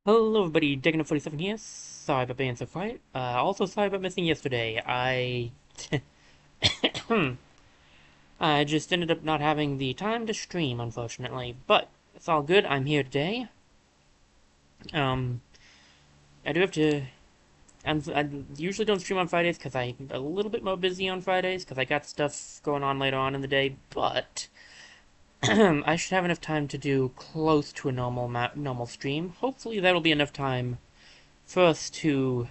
Hello everybody, Diggin47 here. Sorry about being so quiet. Also sorry about missing yesterday. I just ended up not having the time to stream, unfortunately. But it's all good. I'm here today. Um, I do have to. I usually don't stream on Fridays because I'm a little bit more busy on Fridays because I got stuff going on later on in the day. But I should have enough time to do close to a normal stream. Hopefully that'll be enough time for us to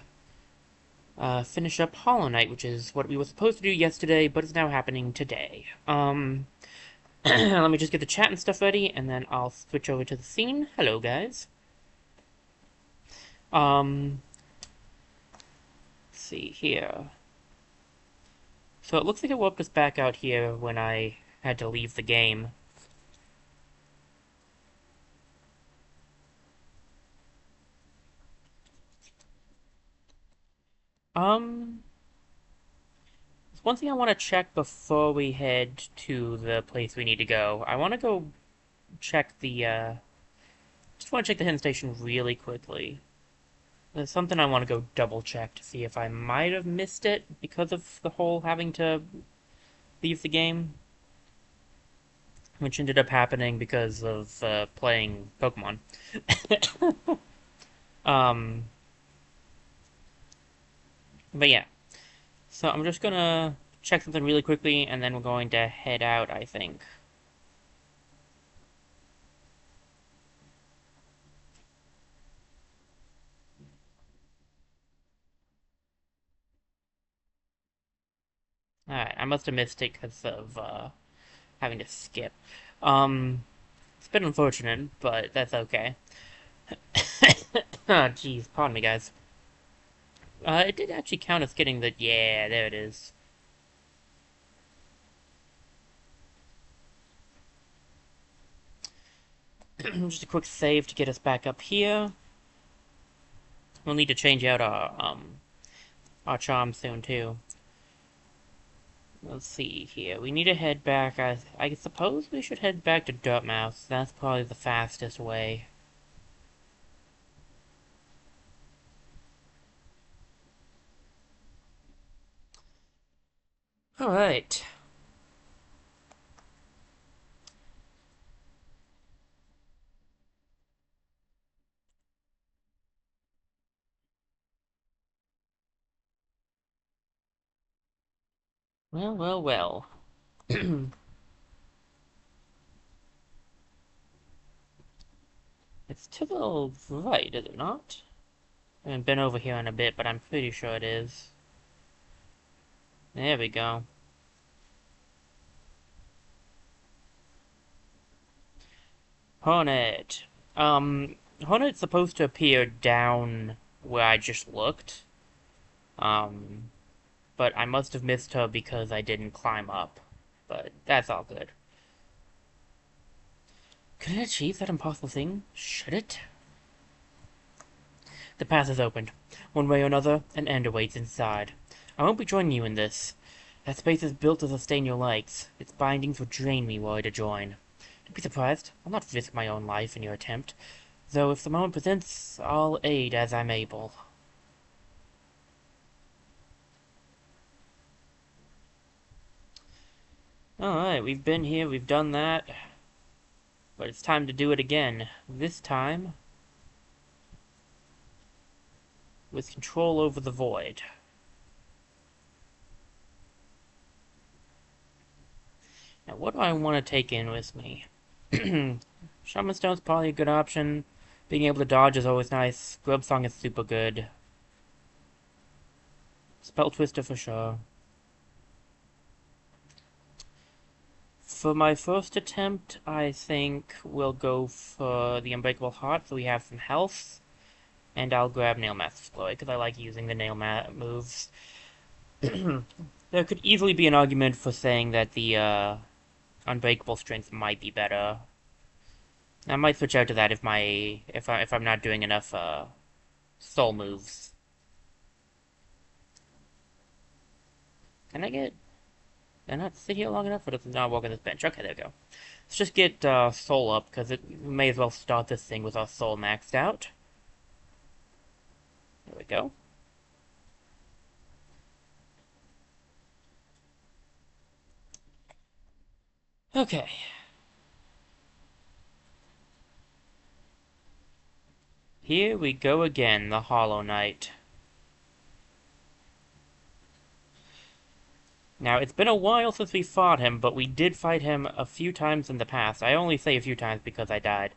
finish up Hollow Knight, which is what we were supposed to do yesterday, but is now happening today. Let me just get the chat and stuff ready, and then I'll switch over to the scene. Hello, guys. Um, let's see here. So it looks like it woke us back out here when I had to leave the game. Um, there's one thing I want to check before we head to the place we need to go. I want to go check just want to check the hidden station really quickly. There's something I want to go double check to see if I might have missed it because of the whole having to leave the game, which ended up happening because of playing Pokemon. um, but yeah, so I'm just gonna check something really quickly, and then we're going to head out, I think. Alright, I must have missed it because of having to skip. It's been unfortunate, but that's okay. Oh, jeez, pardon me, guys. It did actually count as getting the... Yeah, there it is. Just a quick save to get us back up here. We'll need to change out our charm soon too. Let's see here. We need to head back. I suppose we should head back to Dirtmouth. That's probably the fastest way. All right. Well, well, well. It's to the right, is it not? I haven't been over here in a bit, but I'm pretty sure it is. There we go. Hornet. Hornet's supposed to appear down where I just looked. Um, but I must have missed her because I didn't climb up. But that's all good. Could it achieve that impossible thing? Should it? The path is opened. One way or another, an end awaits inside. I won't be joining you in this. That space is built to sustain your legs. Its bindings would drain me were I to join. Don't be surprised. I'll not risk my own life in your attempt. Though if the moment presents, I'll aid as I'm able. Alright, we've been here, we've done that. But it's time to do it again. This time, with control over the void. Now, what do I want to take in with me? Shaman Stone's probably a good option. Being able to dodge is always nice. Grub Song is super good. Spell Twister for sure. For my first attempt, I think we'll go for the Unbreakable Heart so we have some health. And I'll grab Nail Math Exploit because I like using the Nail Math moves. There could easily be an argument for saying that the Unbreakable Strength might be better. I might switch out to that if I'm not doing enough soul moves. Can I get? Can I not sit here long enough, or does it not walk on this bench? Okay, there we go. Let's just get soul up because we may as well start this thing with our soul maxed out. There we go. Okay. Here we go again, the Hollow Knight. Now, it's been a while since we fought him, but we did fight him a few times in the past. I only say a few times because I died.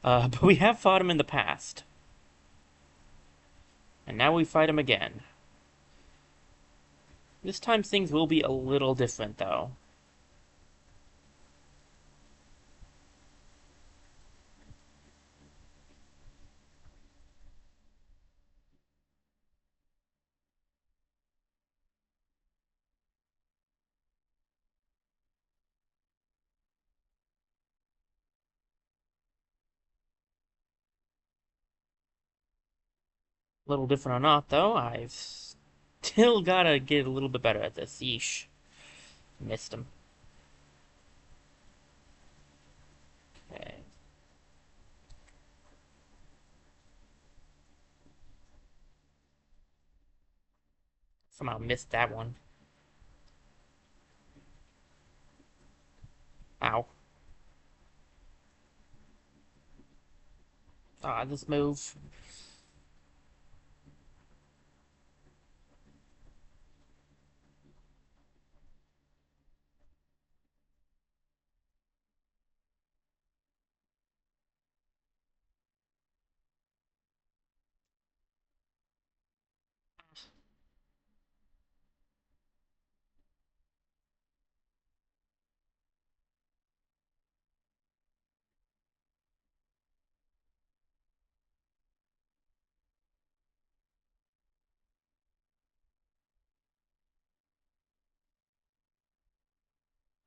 But we have fought him in the past. And now we fight him again. This time things will be a little different, though. A little different or not, though, I've still gotta get a little bit better at this. Yeesh. Missed him. Okay. Somehow missed that one. Ow. Ah, this move.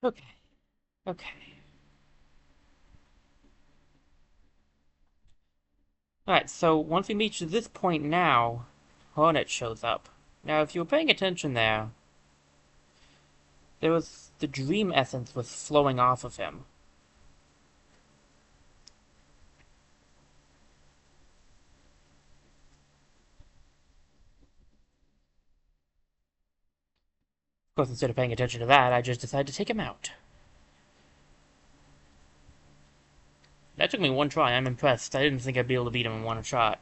Okay. Okay. Alright, so once we reach this point now, Hornet shows up. Now, if you were paying attention there was the dream essence was flowing off of him. Of course, instead of paying attention to that, I just decided to take him out. That took me one try, I'm impressed. I didn't think I'd be able to beat him in one shot.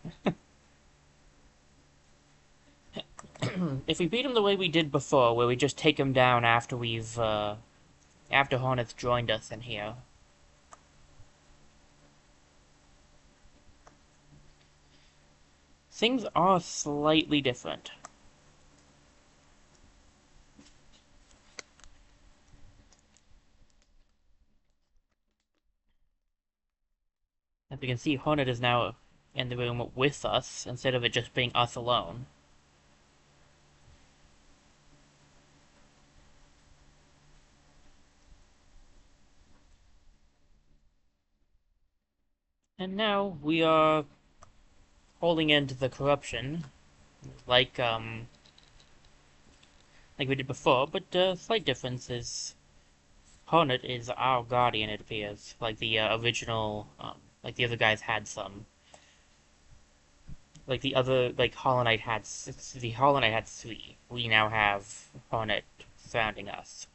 If we beat him the way we did before, where we just take him down after after Hornet's joined us in here. Things are slightly different. As we can see, Hornet is now in the room with us, instead of it just being us alone. And now we are holding into the corruption, like we did before, but slight difference is Hornet is our guardian, it appears. Like the original, like the other guys had some. Like the other, like Hollow Knight had, the Hollow Knight had 3. We now have Hornet surrounding us.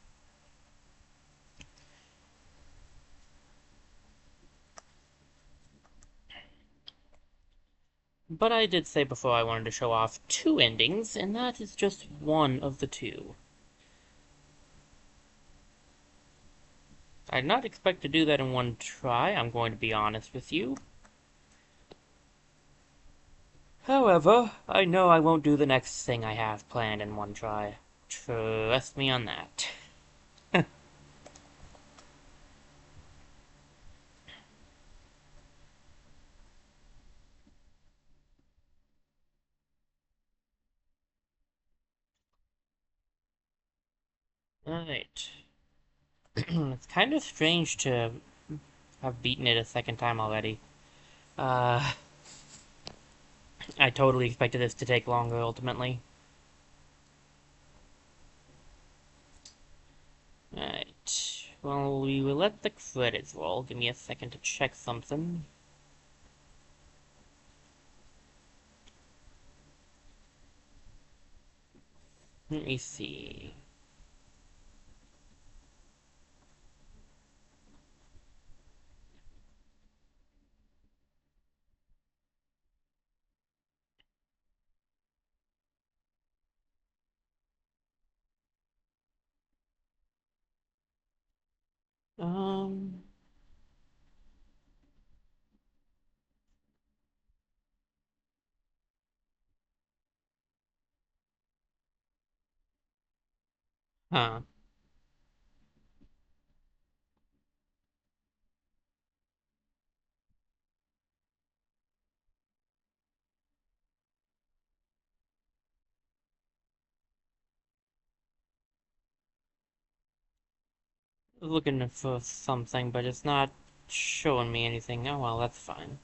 But I did say before I wanted to show off 2 endings, and that is just one of the 2. I did not expect to do that in one try, I'm going to be honest with you. However, I know I won't do the next thing I have planned in one try. Trust me on that. Alright. It's kind of strange to have beaten it a second time already. I totally expected this to take longer, ultimately. Alright. Well, we will let the credits roll. Give me a second to check something. Let me see. Um, huh. Looking for something, but it's not showing me anything. Oh well, that's fine.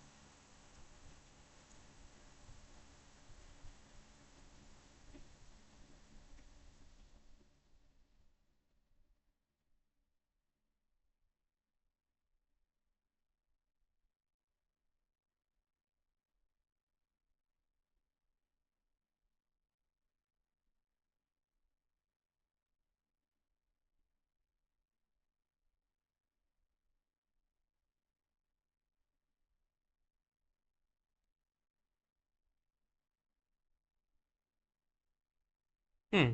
Hmm.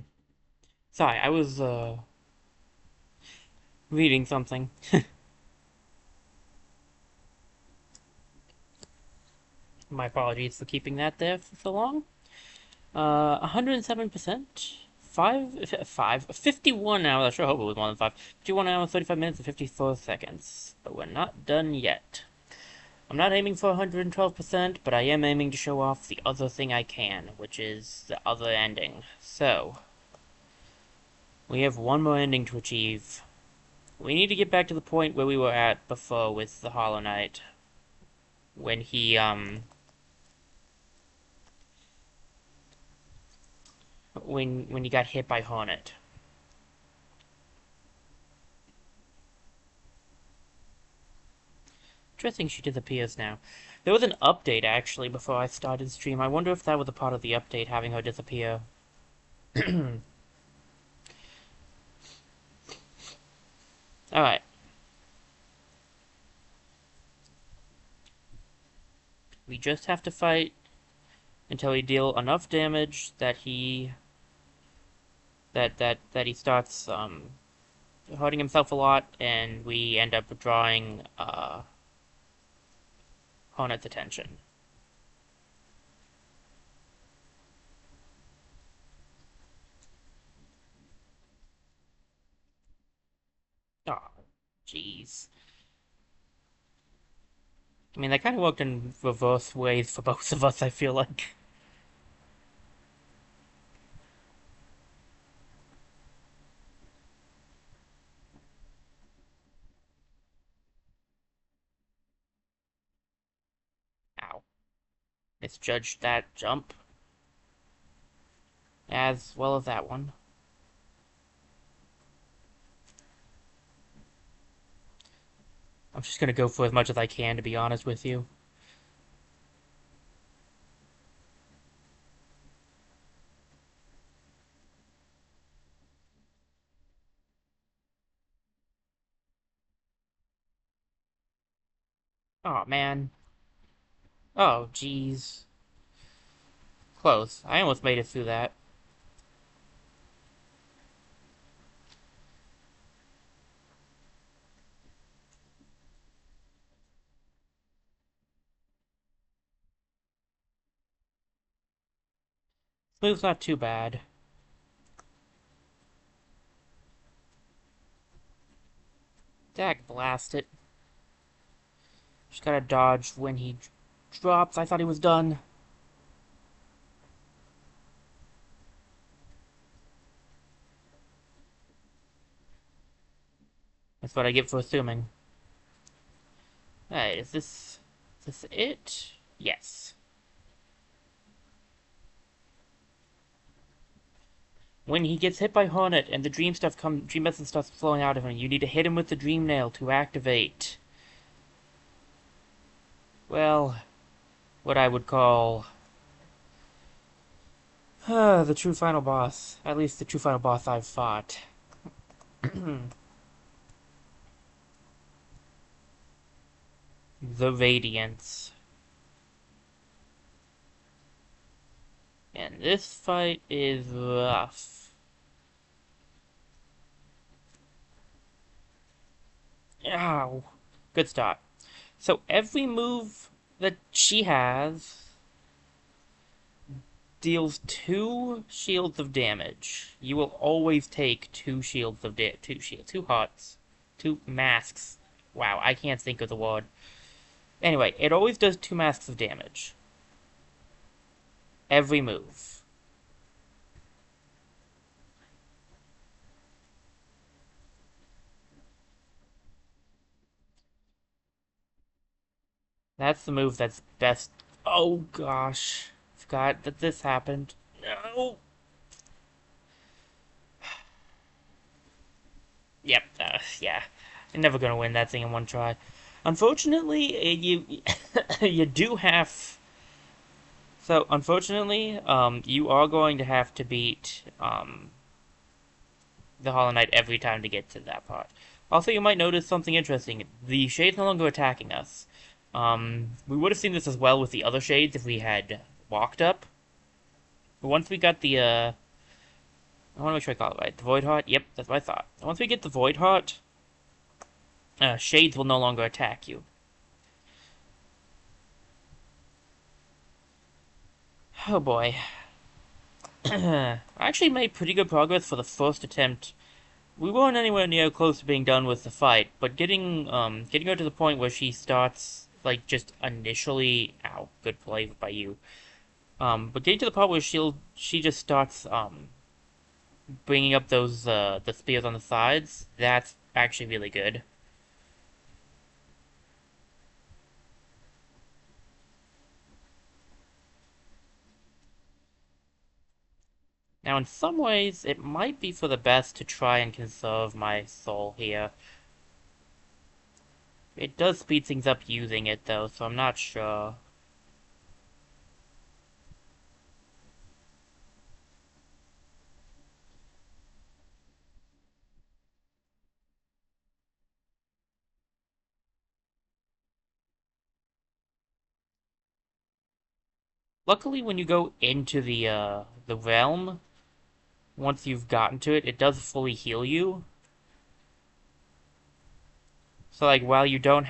Sorry, I was reading something. My apologies for keeping that there for so long. 107%. 51 hours. I sure hope it was more than 5. 51 hours, 35 minutes, and 54 seconds. But we're not done yet. I'm not aiming for 112%, but I am aiming to show off the other thing I can, which is the other ending. So, we have one more ending to achieve. We need to get back to the point where we were at before with the Hollow Knight. When when he got hit by Hornet. Interesting she disappears now. There was an update, actually, before I started stream. I wonder if that was a part of the update, having her disappear. Alright. We just have to fight until we deal enough damage that he... that he starts, hurting himself a lot, and we end up drawing, Hornet's attention. Oh, jeez. I mean, that kind of worked in reverse ways for both of us, I feel like. Ow. Misjudged that jump. As well as that one. I'm just gonna go for as much as I can, to be honest with you. Oh man. Oh, jeez. Close. I almost made it through that. Smooth's not too bad. Dag blast it. Just gotta dodge when he drops. I thought he was done. That's what I get for assuming. Alright, is this it? Yes. When he gets hit by Hornet and the dream essence starts flowing out of him, you need to hit him with the dream nail to activate. Well, what I would call The true final boss. At least the true final boss I've fought. The Radiance. And this fight is rough. Ow. Good start. So every move that she has deals 2 shields of damage. You will always take 2 shields of damage. 2 hearts. 2 masks. Wow, I can't think of the word. Anyway, it always does 2 masks of damage. Every move. That's the move that's best. Oh gosh. Forgot that this happened. No! Yep, yeah. You're never gonna win that thing in one try. Unfortunately, you you do have. So, unfortunately, you are going to have to beat the Hollow Knight every time to get to that part. Also, you might notice something interesting. The shade's no longer attacking us. We would have seen this as well with the other shades if we had walked up. But once we got the, I want to make sure I call it right. The Void Heart? Yep, that's what I thought. Once we get the Void Heart, shades will no longer attack you. Oh boy. I actually made pretty good progress for the first attempt. We weren't anywhere near close to being done with the fight, but getting her to the point where she starts, like, just initially, ow, good play by you. But getting to the part where she just starts, bringing up those, the spears on the sides, that's actually really good. Now, in some ways, it might be for the best to try and conserve my soul here. It does speed things up using it, though, so I'm not sure. Luckily, when you go into the realm, once you've gotten to it, it does fully heal you. So, like, while you don't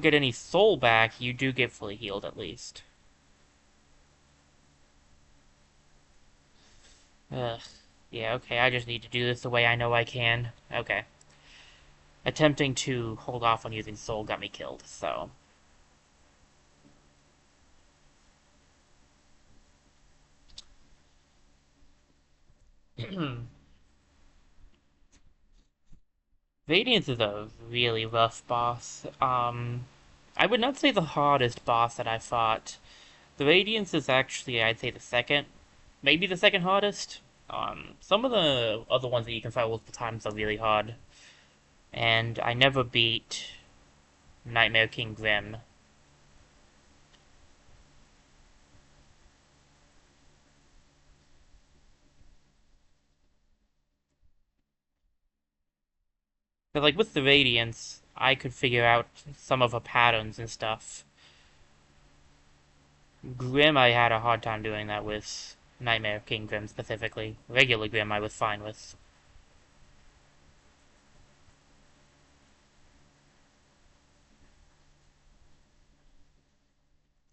get any soul back, you do get fully healed at least. Ugh. Yeah, okay, I just need to do this the way I know I can. Okay. Attempting to hold off on using soul got me killed, so. Radiance is a really rough boss. I would not say the hardest boss that I fought. The Radiance is actually, I'd say, the second, maybe the second hardest. Some of the other ones that you can fight multiple times are really hard. And I never beat Nightmare King Grim. But like with the Radiance, I could figure out some of her patterns and stuff. Grim, I had a hard time doing that with. Nightmare King Grim specifically. Regular Grim, I was fine with.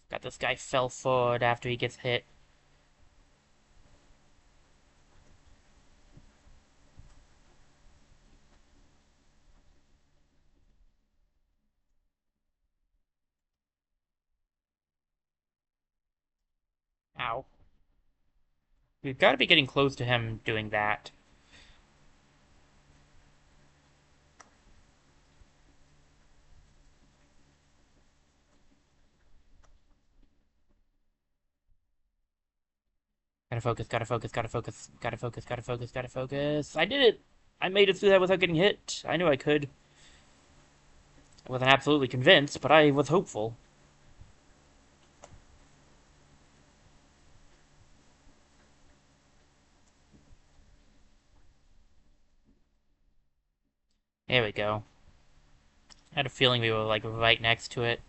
Got this guy fell forward after he gets hit. Ow. We've got to be getting close to him doing that. Gotta focus, gotta focus, gotta focus, gotta focus, gotta focus, gotta focus. I did it! I made it through that without getting hit. I knew I could. I wasn't absolutely convinced, but I was hopeful. There we go. I had a feeling we were, like, right next to it.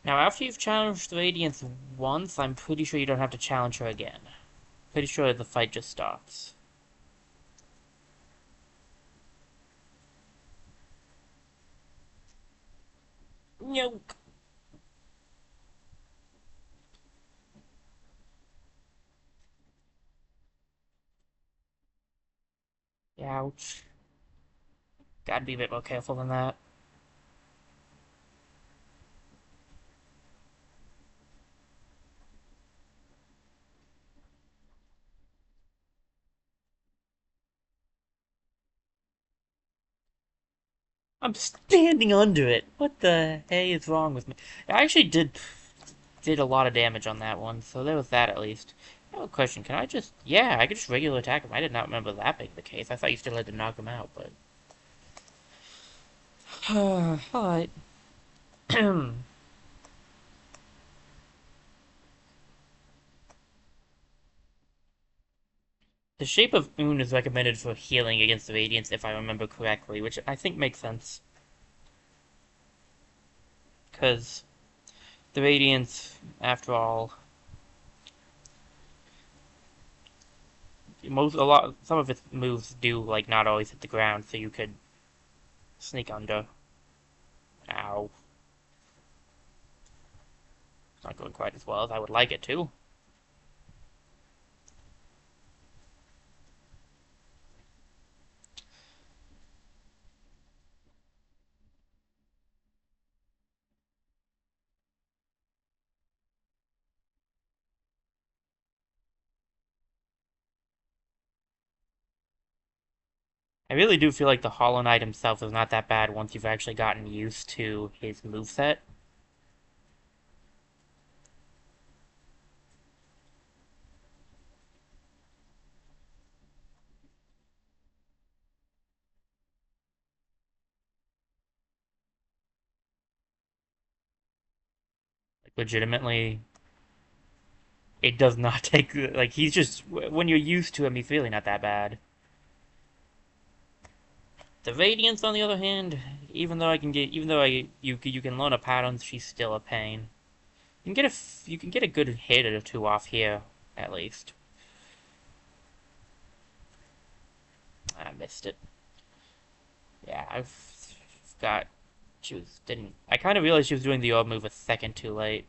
Now, after you've challenged the Radiance once, I'm pretty sure you don't have to challenge her again. Pretty sure the fight just starts. Yoke! Ouch. Gotta be a bit more careful than that. I'm standing under it! What the hey is wrong with me? I actually did a lot of damage on that one, so there was that at least. I have a question, can I just... Yeah, I could just regular attack him. I did not remember that being the case. I thought you still had to knock him out, but... Alright. The Shape of Un is recommended for healing against the Radiance, if I remember correctly, which I think makes sense. Because the Radiance, after all, some of its moves do, like, not always hit the ground, so you could sneak under. Ow. It's not going quite as well as I would like it to. I really do feel like the Hollow Knight himself is not that bad once you've actually gotten used to his moveset. Like, legitimately, it does not take... Like, he's just... When you're used to him, he's really not that bad. The Radiance, on the other hand, even though you can learn her patterns, she's still a pain. You can get a good hit or two off here, at least. I missed it. Yeah, I've got... She was... Didn't... I kind of realized she was doing the orb move a second too late.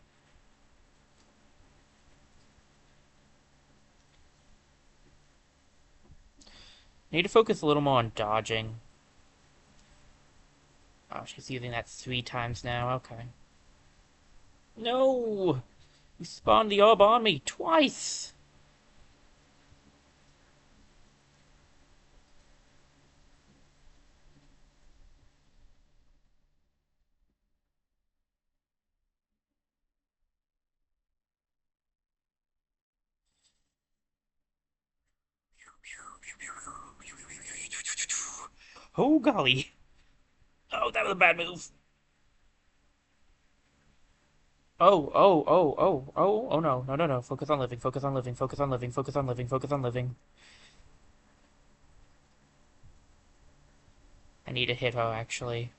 Need to focus a little more on dodging. Oh, she's using that 3 times now. Okay. No! You spawned the orb on me twice! Oh, golly. Oh, that was a bad move. Oh no, no, no, no. Focus on living, focus on living, focus on living, focus on living, focus on living. I need to hit her, actually.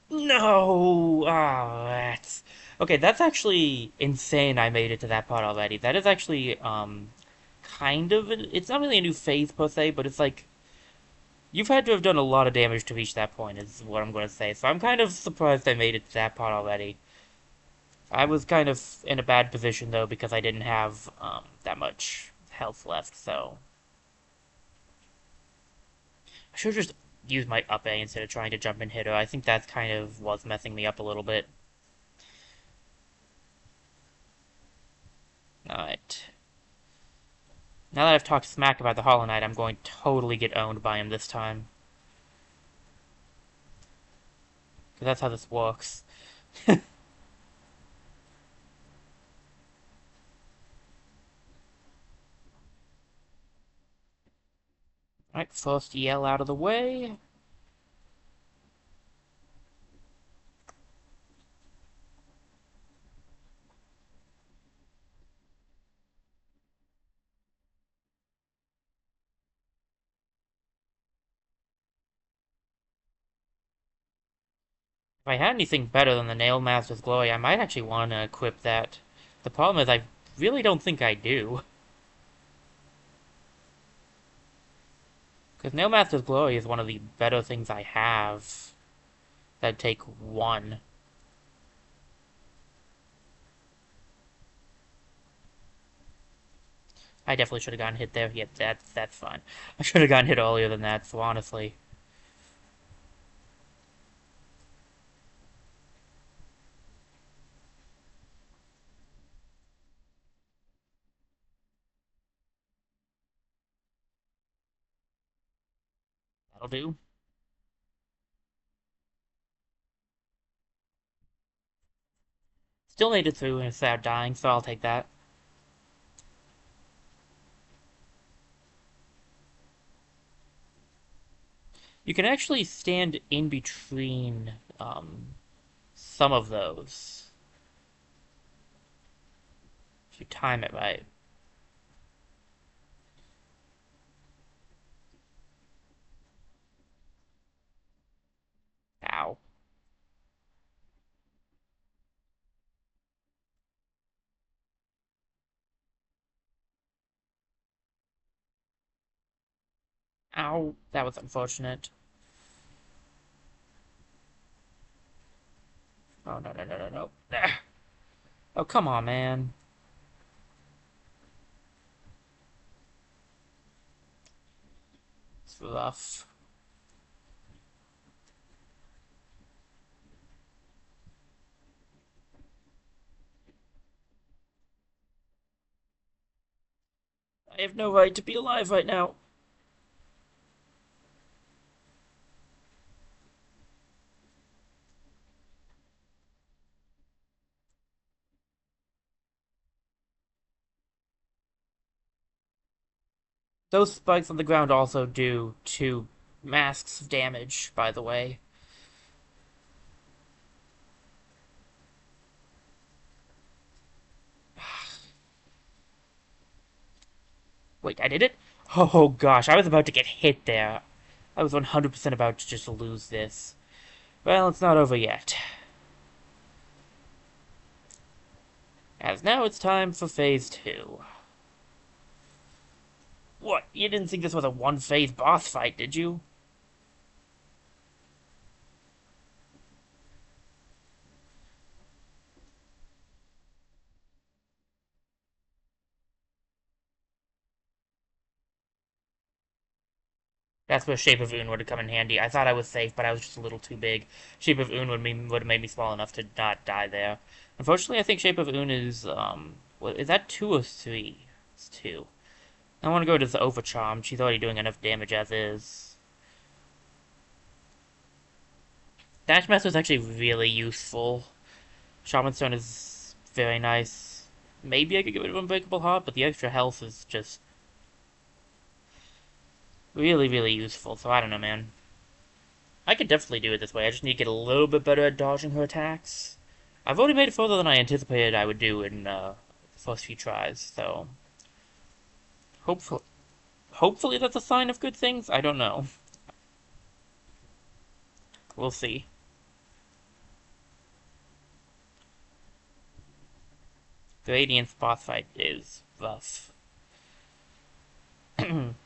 No! Ah, that's... Okay, that's actually insane I made it to that part already. That is actually, kind of... It's not really a new phase, per se, but it's like... You've had to have done a lot of damage to reach that point, is what I'm going to say. So I'm kind of surprised I made it to that part already. I was kind of in a bad position, though, because I didn't have that much health left, so... I should have just used my up A instead of trying to jump and hit her. I think that kind of was messing me up a little bit. Alright. Now that I've talked smack about the Hollow Knight, I'm going to totally get owned by him this time. Because that's how this works. Alright, first yell out of the way. If I had anything better than the Nail Master's Glory, I might actually want to equip that. The problem is I really don't think I do. Because Nail Master's Glory is one of the better things I have that take one. I definitely should have gotten hit there. Yeah, that's fine. I should have gotten hit earlier than that, so honestly. That'll do. Still made it through without dying, so I'll take that. You can actually stand in between some of those if you time it right. Ow. Ow. That was unfortunate. Oh, no, no, no, no, no. Ah. Oh, come on, man. It's rough. I have no right to be alive right now. Those spikes on the ground also do 2 masks of damage, by the way. Wait, I did it? Oh gosh, I was about to get hit there. I was 100% about to just lose this. Well, it's not over yet. As now it's time for phase 2. What? You didn't think this was a one-phase boss fight, did you? That's where Shape of Un would have come in handy. I thought I was safe, but I was just a little too big. Shape of Un would have made me small enough to not die there. Unfortunately, I think Shape of Un is what, is that 2 or 3? It's 2. I want to go to the Overcharm. She's already doing enough damage as is. Dash Master is actually really useful. Shaman Stone is very nice. Maybe I could get rid of Unbreakable Heart, but the extra health is just really, really useful. So I don't know, man. I could definitely do it this way. I just need to get a little bit better at dodging her attacks. I've already made it further than I anticipated I would do in the first few tries, so hopefully, hopefully that's a sign of good things. I don't know. We'll see. The Radiance boss fight is rough,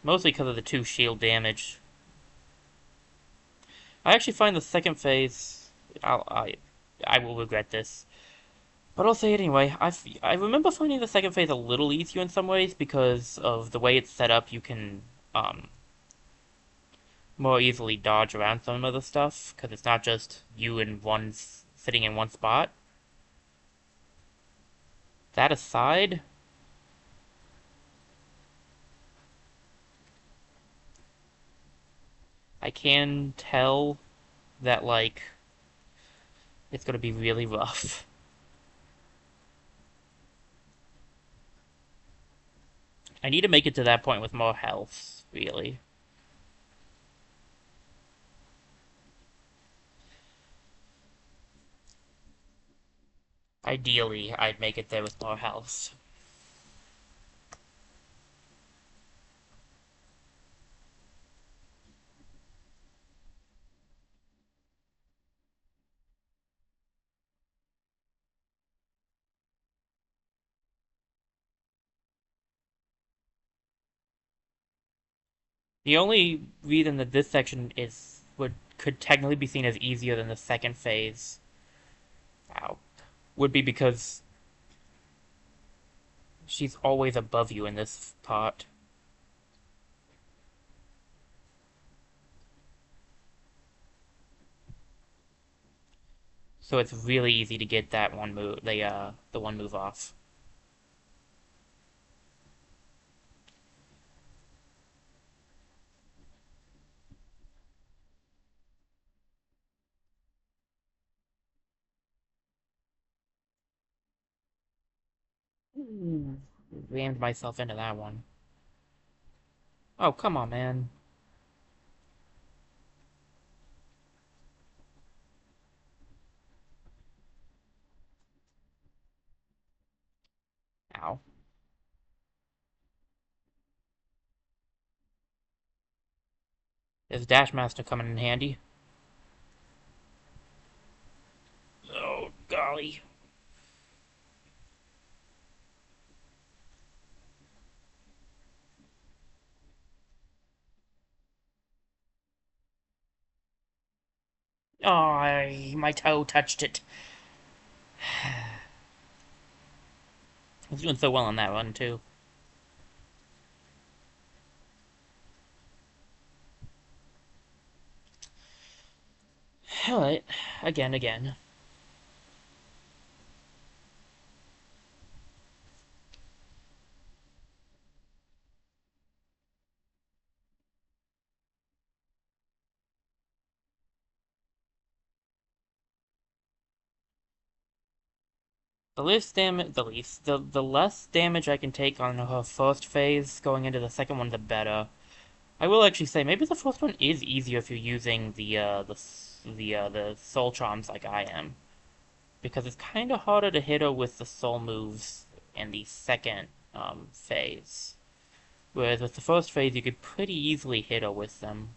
mostly because of the 2 shield damage. I actually find the second phase. I will regret this. But I'll say it anyway. I remember finding the second phase a little easier in some ways because of the way it's set up. You can more easily dodge around some of the stuff because it's not just you and one sitting in one spot. That aside, I can tell that like it's gonna be really rough. I need to make it to that point with more health, really. Ideally, I'd make it there with more health. The only reason that this section could technically be seen as easier than the second phase, ow, would be because she's always above you in this part. So it's really easy to get that one move, the one move off. Ooh. Rammed myself into that one. Oh, come on, man. Ow. Is Dash Master coming in handy? Oh, golly. Oh, my toe touched it. I was doing so well on that one, too. Alright. Again. The less damage I can take on her first phase going into the second one, the better. I will actually say maybe the first one is easier if you're using the soul charms like I am, because it's kind of harder to hit her with the soul moves in the second phase. Whereas with the first phase, you could pretty easily hit her with them.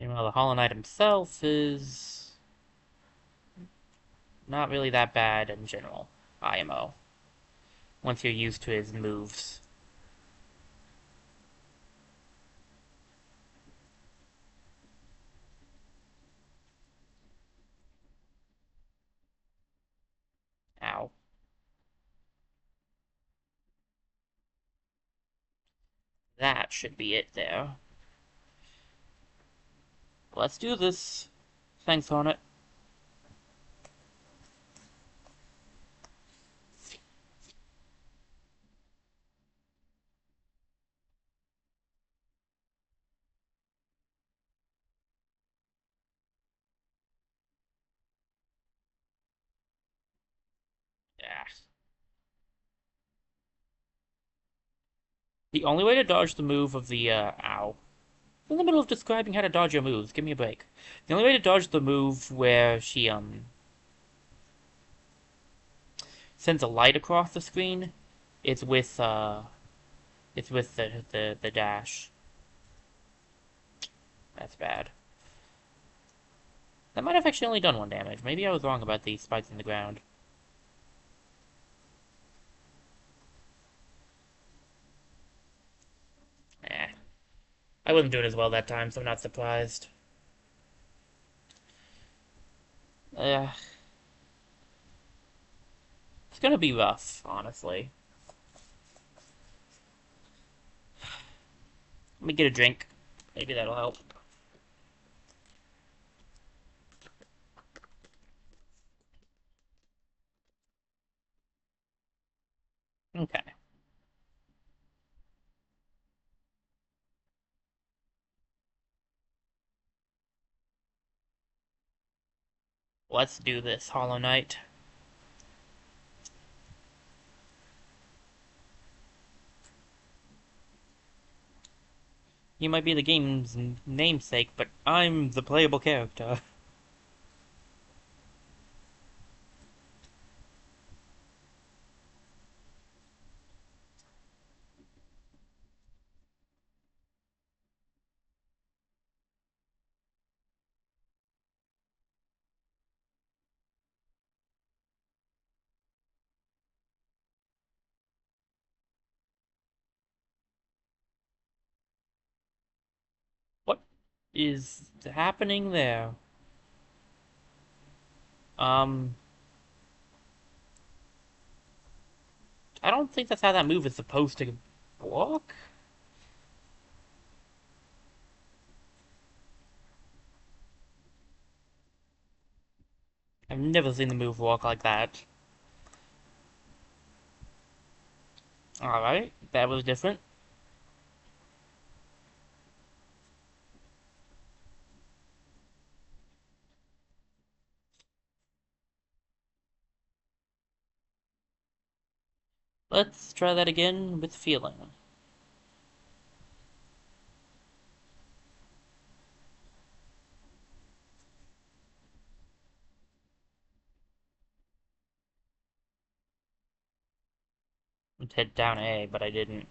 Meanwhile, the Hollow Knight himself is not really that bad in general, IMO, once you're used to his moves. Ow. That should be it there. Let's do this. Thanks, Hornet. Yeah. The only way to dodge the move of the, ow. I'm in the middle of describing how to dodge your moves. Give me a break. The only way to dodge the move where she, sends a light across the screen is with, it's with the dash. That's bad. That might have actually only done one damage. Maybe I was wrong about the spikes in the ground. Eh. I wasn't doing as well that time, so I'm not surprised. Uh, it's gonna be rough, honestly. Let me get a drink. Maybe that'll help. Okay. Let's do this, Hollow Knight. You might be the game's namesake, but I'm the playable character. is happening there? Um, I don't think that's how that move is supposed to work. I've never seen the move walk like that. Alright, that was different. Let's try that again with feeling. Let's hit down A, but I didn't.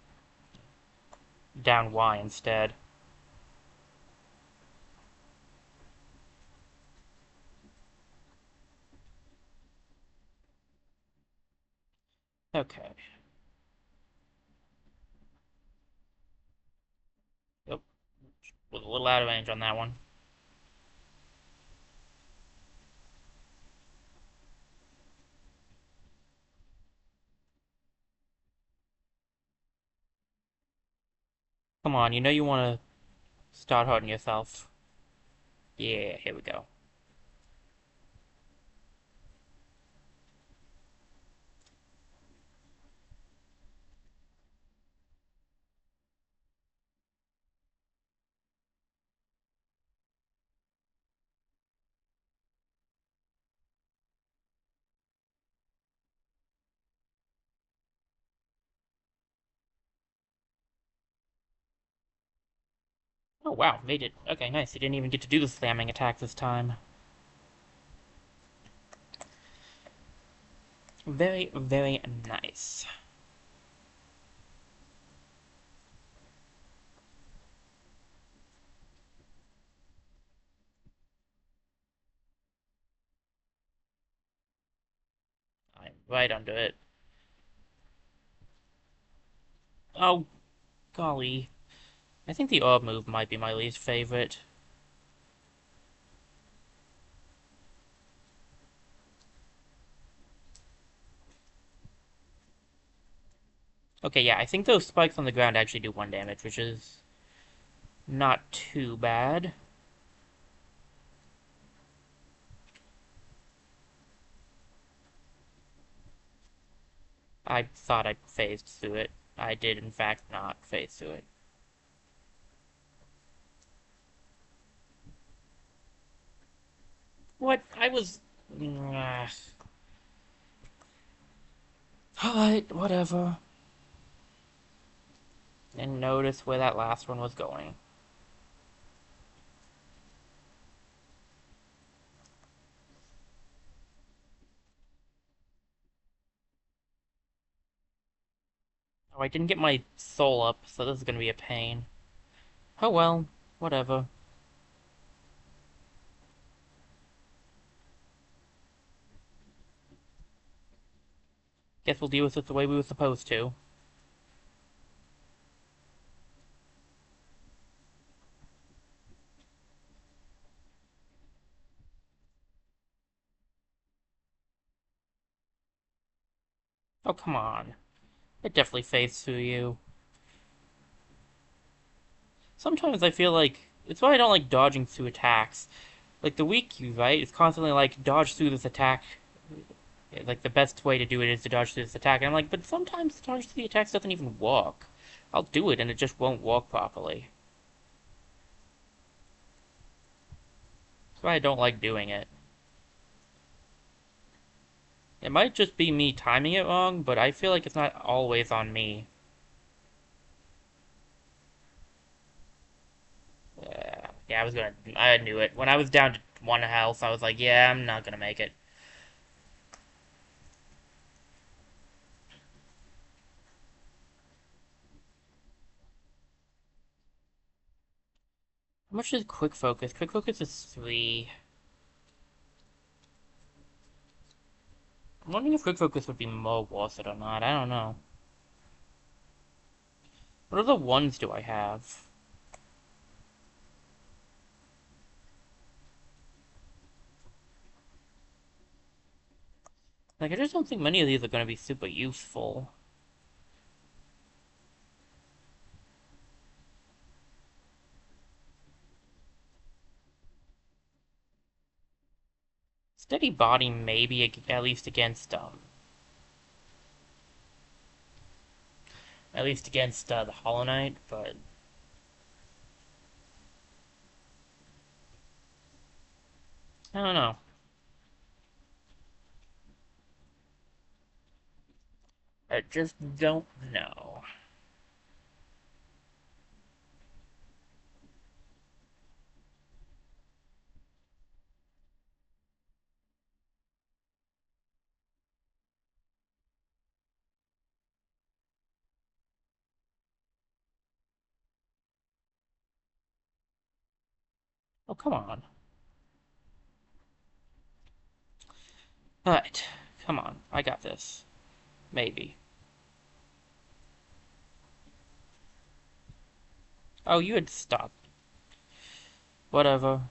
Down Y instead. Okay. Yep. Was a little out of range on that one. Come on, you know you want to start hurting yourself. Yeah, here we go. Oh wow, made it. Okay, nice. He didn't even get to do the slamming attack this time. Very, very nice. I'm right under it. Oh, golly. I think the orb move might be my least favorite. Okay, yeah, I think those spikes on the ground actually do 1 damage, which is not too bad. I thought I phased through it. I did, in fact, not phase through it. What? I was... Alright, whatever. And notice where that last one was going. Oh, I didn't get my soul up, so this is gonna be a pain. Oh well, whatever. Guess we'll deal with it the way we were supposed to. Oh, come on. It definitely fades through you. Sometimes I feel like... It's why I don't like dodging through attacks. Like, the weak Q, right? It's constantly like, dodge through this attack. Like, the best way to do it is to dodge through this attack. And I'm like, but sometimes dodge through the attacks doesn't even work. I'll do it and it just won't work properly. That's why I don't like doing it. It might just be me timing it wrong, but I feel like it's not always on me. Yeah, I knew it. When I was down to 1 health, I was like, yeah, I'm not gonna make it. How much is quick focus? Quick focus is 3. I'm wondering if quick focus would be more worth it or not. I don't know. What other ones do I have? Like, I just don't think many of these are going to be super useful. Steady body, maybe, at least against, the Hollow Knight, but I don't know. I just don't know. Oh, come on. Alright, come on. I got this. Maybe. Oh, you had stopped. Whatever.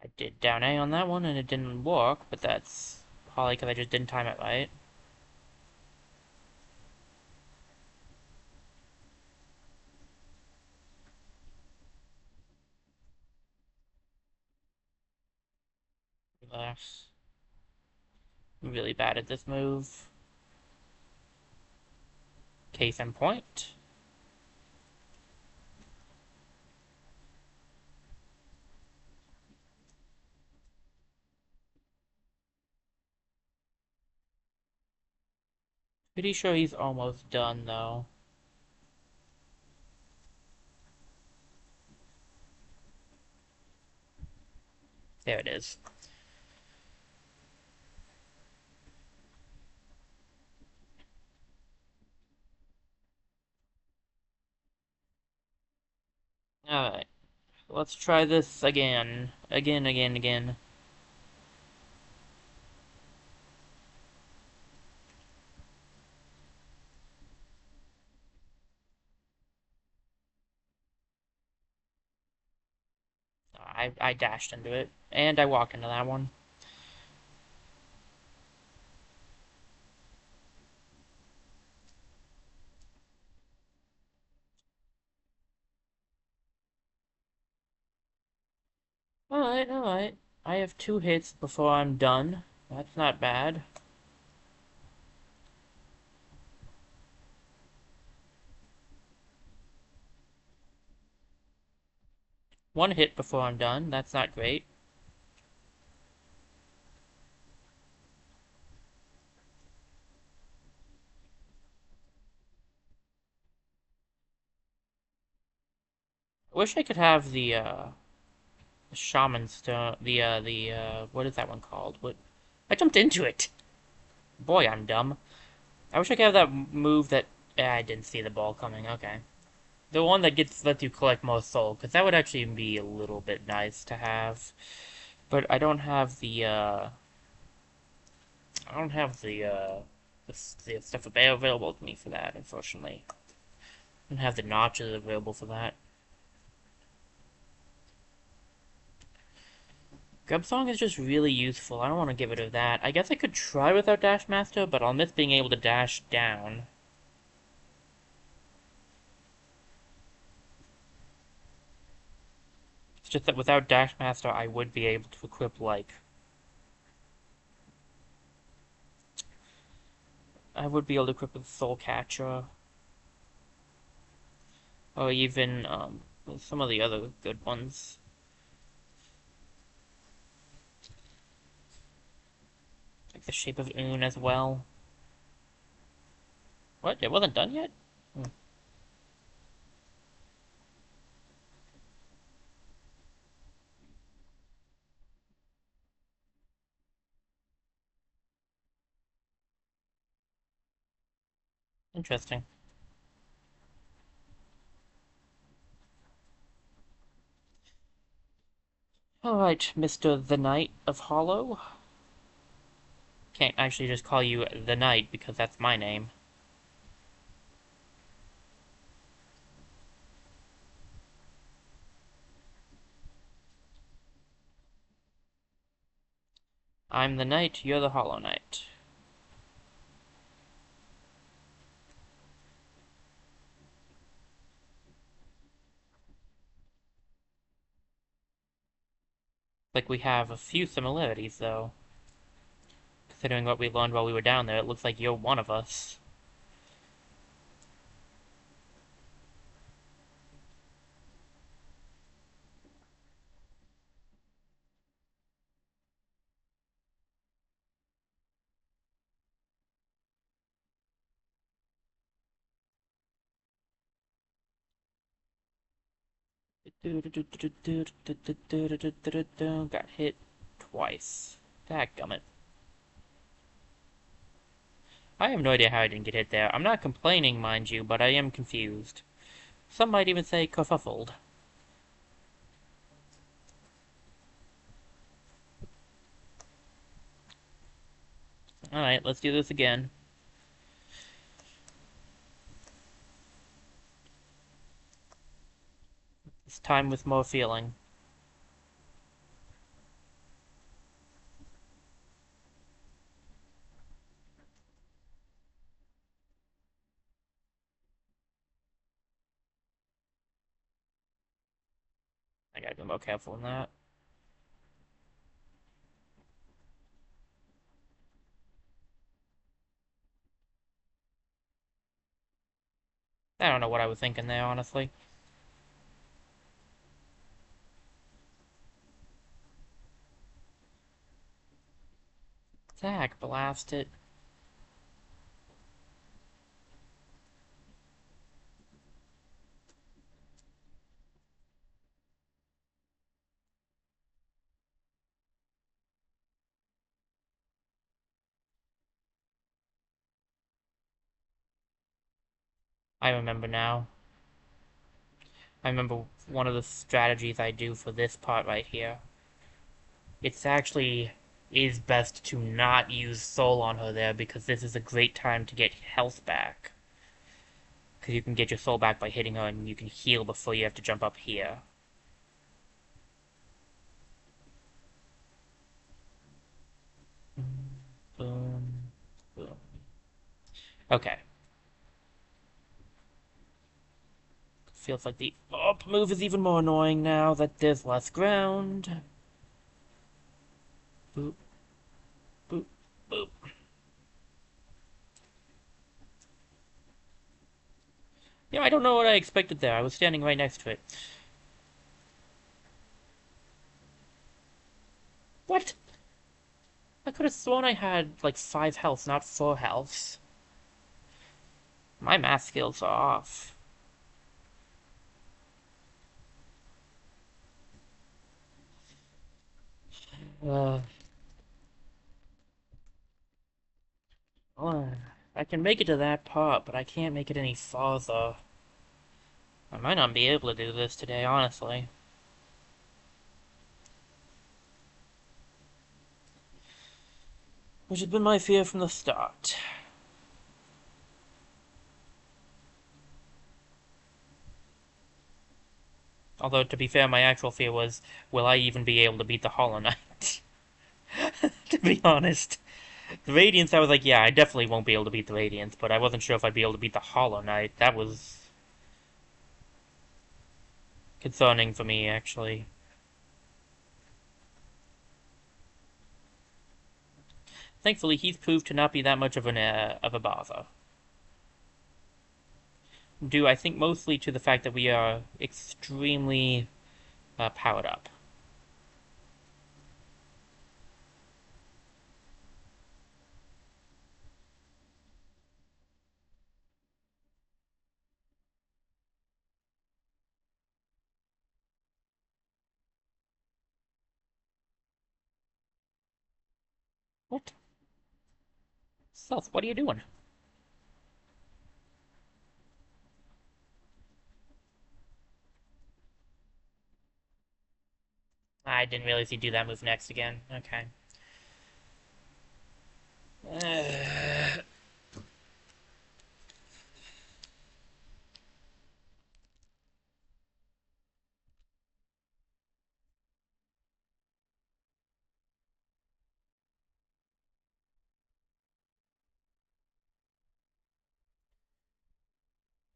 I did down A on that one and it didn't work, but that's probably because I just didn't time it right. Relax. I'm really bad at this move. Case in point. Pretty sure he's almost done, though. There it is. Alright. Let's try this again. Again. I dashed into it. And I walked into that one. Alright. I have 2 hits before I'm done. That's not bad. One hit before I'm done. That's not great. I wish I could have the Shaman Stone. What is that one called? What? I jumped into it! Boy, I'm dumb. I wish I could have that move that. I didn't see the ball coming. Okay. The one that lets you collect more soul, because that would actually be a little bit nice to have. But I don't have the stuff available to me for that, unfortunately. I don't have the notches available for that. Grub Song is just really useful. I don't want to get rid of that. I guess I could try without Dash Master, but I'll miss being able to dash down. It's just that without Dash Master, I would be able to equip, like... I would be able to equip with Soul Catcher. Or even, some of the other good ones. Like the Shape of Un as well. What? It wasn't done yet? Hmm. Interesting. Alright, Mr. The Knight of Hollow. Can't actually just call you The Knight because that's my name. I'm the Knight, you're the Hollow Knight. Like, we have a few similarities, though. Considering what we learned while we were down there, it looks like you're one of us. Got hit twice. Dadgummit. I have no idea how I didn't get hit there. I'm not complaining, mind you, but I am confused. Some might even say kerfuffled. Alright, let's do this again. This time with more feeling. I gotta be more careful than that. I don't know what I was thinking there, honestly. Zach, blast it. I remember now. I remember one of the strategies I do for this part right here. It's actually is best to not use soul on her there because this is a great time to get health back. Because you can get your soul back by hitting her and you can heal before you have to jump up here. Boom. Boom. Okay. Feels like the up move is even more annoying now that there's less ground. Boop. Boop. Boop. Yeah, I don't know what I expected there. I was standing right next to it. What? I could have sworn I had, like, 5 health, not 4 health. My math skills are off. Uh, I can make it to that part, but I can't make it any farther. I might not be able to do this today, honestly. Which has been my fear from the start. Although, to be fair, my actual fear was, will I even be able to beat the Hollow Knight? To be honest. The Radiance, I was like, yeah, I definitely won't be able to beat the Radiance, but I wasn't sure if I'd be able to beat the Hollow Knight. That was concerning for me, actually. Thankfully, he's proved to not be that much of a bother. Due, I think, mostly to the fact that we are extremely powered up. What? Stealth, what are you doing? I didn't realize he'd do that move next again. Okay.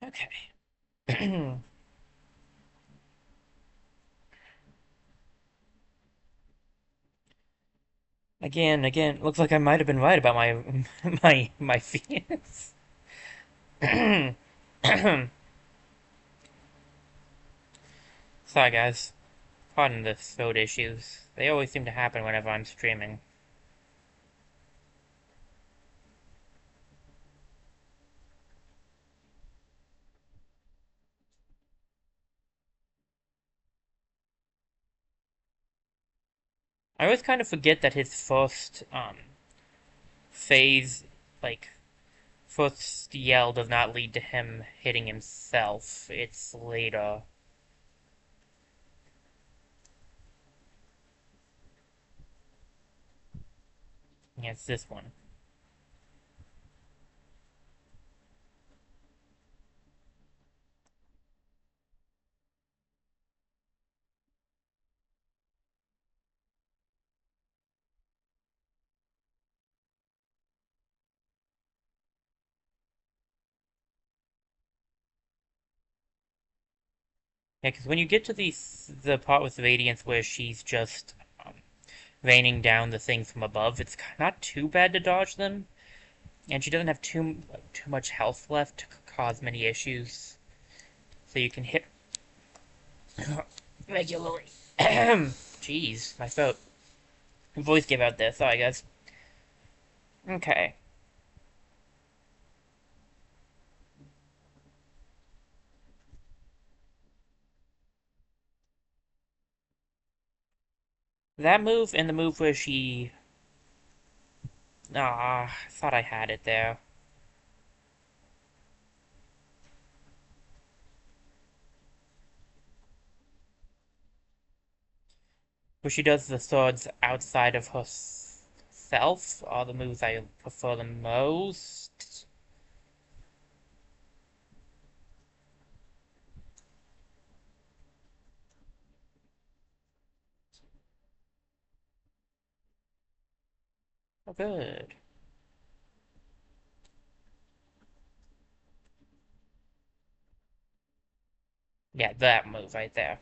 Okay. Again, looks like I might have been right about my my fears. Sorry, guys. Pardon the throat issues. They always seem to happen whenever I'm streaming. I always kind of forget that his first phase, like first yell, does not lead to him hitting himself. It's later. Yeah, it's this one. Yeah, because when you get to the part with Radiance where she's just um, raining down the things from above, it's not too bad to dodge them, and she doesn't have too much health left to cause many issues, so you can hit regularly. Jeez, my voice gave out there. Sorry, guys. Okay, that move and the move where she I thought I had it there. Where she does the swords outside of herself are the moves I prefer the most. Oh, good. Yeah, that move right there.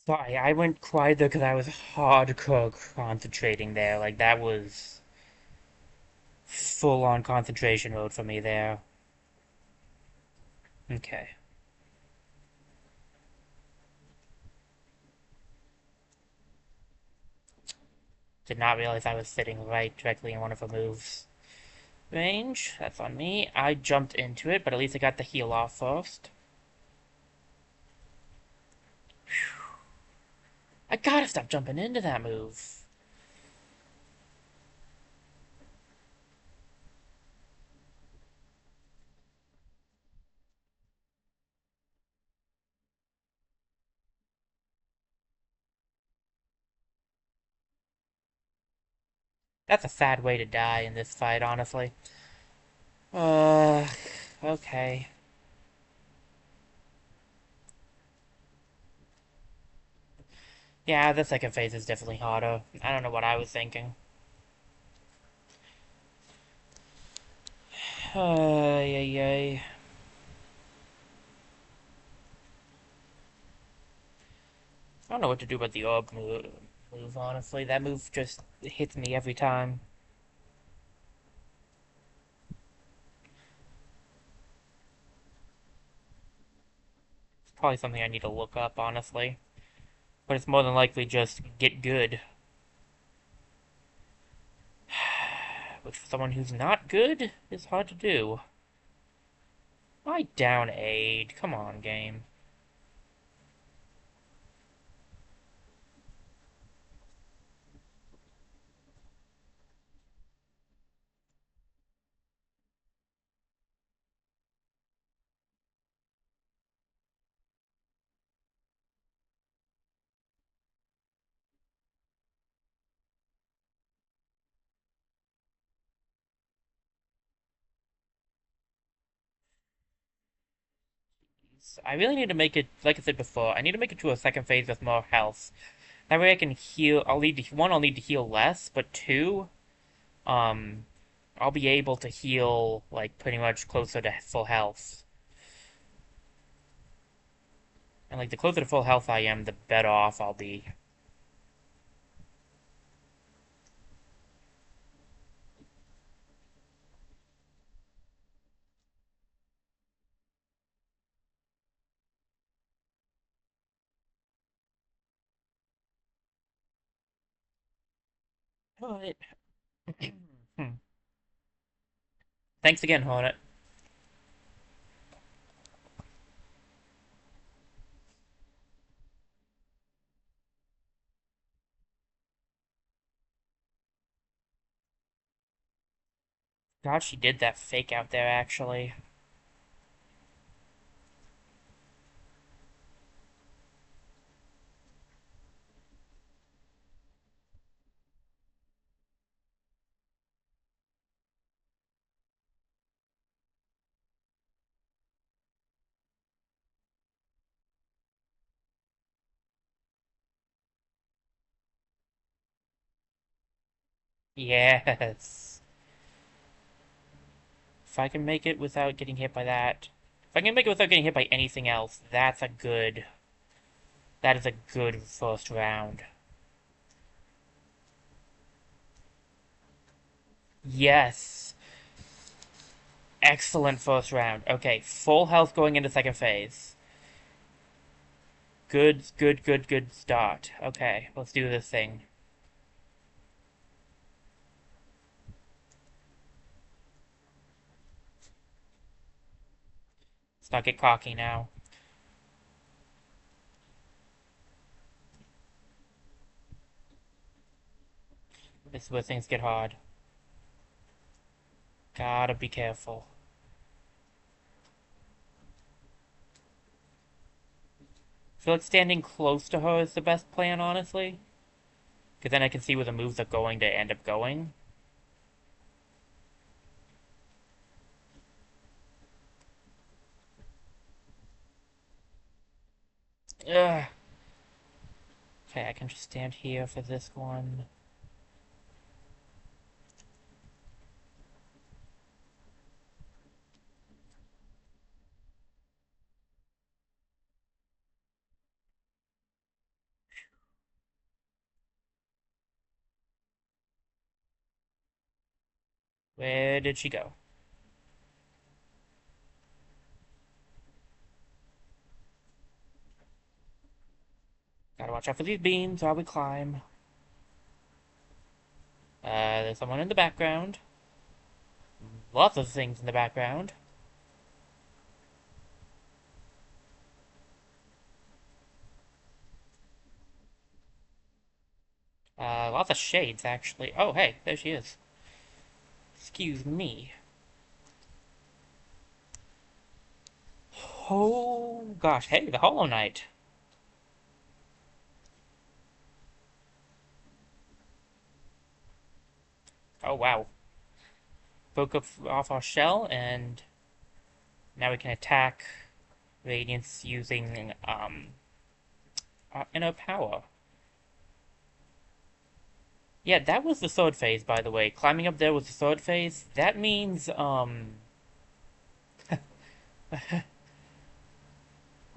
Sorry, I went quiet there because I was hardcore concentrating there. Like, that was full on concentration mode for me there. Okay. Did not realize I was sitting right directly in one of her moves. Range, that's on me. I jumped into it, but at least I got the heal off first. I gotta stop jumping into that move. That's a sad way to die in this fight, honestly. Uh, okay. Yeah, the second phase is definitely harder. I don't know what I was thinking. Yay, yay. I don't know what to do about the orb move, honestly. That move just hits me every time. It's probably something I need to look up, honestly. But it's more than likely just get good. Which for someone who's not good is hard to do. I down aid. Come on, game. I really need to make it, like I said before, I need to make it to a second phase with more health. That way I can heal, I'll need to heal less, but two, um, I'll be able to heal, like, pretty much closer to full health. And, like, the closer to full health I am, the better off I'll be. But, thanks again, Hornet. God, she did that fake out there, actually. Yes. If I can make it without getting hit by that. If I can make it without getting hit by anything else, that's a good... That is a good first round. Yes. Excellent first round. Okay, full health going into second phase. Good, good, good, good start. Okay, let's do this thing. Let's not get cocky now. This is where things get hard. Gotta be careful. I feel like standing close to her is the best plan, honestly. Because then I can see where the moves are going to end up going. Ugh. Okay, I can just stand here for this one. Where did she go? Gotta watch out for these beams while we climb. There's someone in the background. Lots of things in the background. Lots of shades, actually. Oh, hey, there she is. Excuse me. Oh, gosh. Hey, the Hollow Knight. Oh, wow. Broke up off our shell, and now we can attack Radiance using, our inner power. Yeah, that was the third phase, by the way. Climbing up there was the third phase. That means,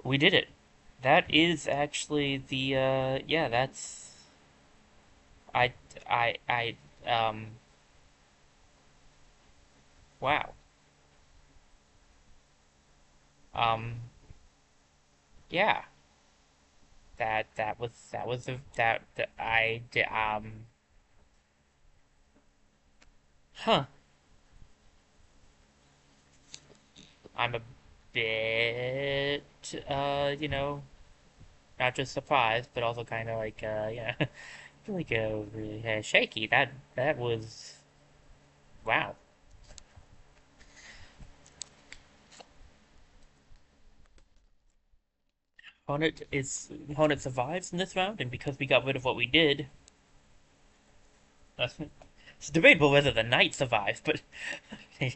we did it. That is actually the, yeah, that's... I, I, wow. Um, yeah. That was the, that I, huh. I'm a bit, you know, not just surprised, but also kind of like, yeah, like, really shaky. That was, wow. Hornet survives in this round, and because we got rid of what we did, that's It's debatable whether the Knight survives, but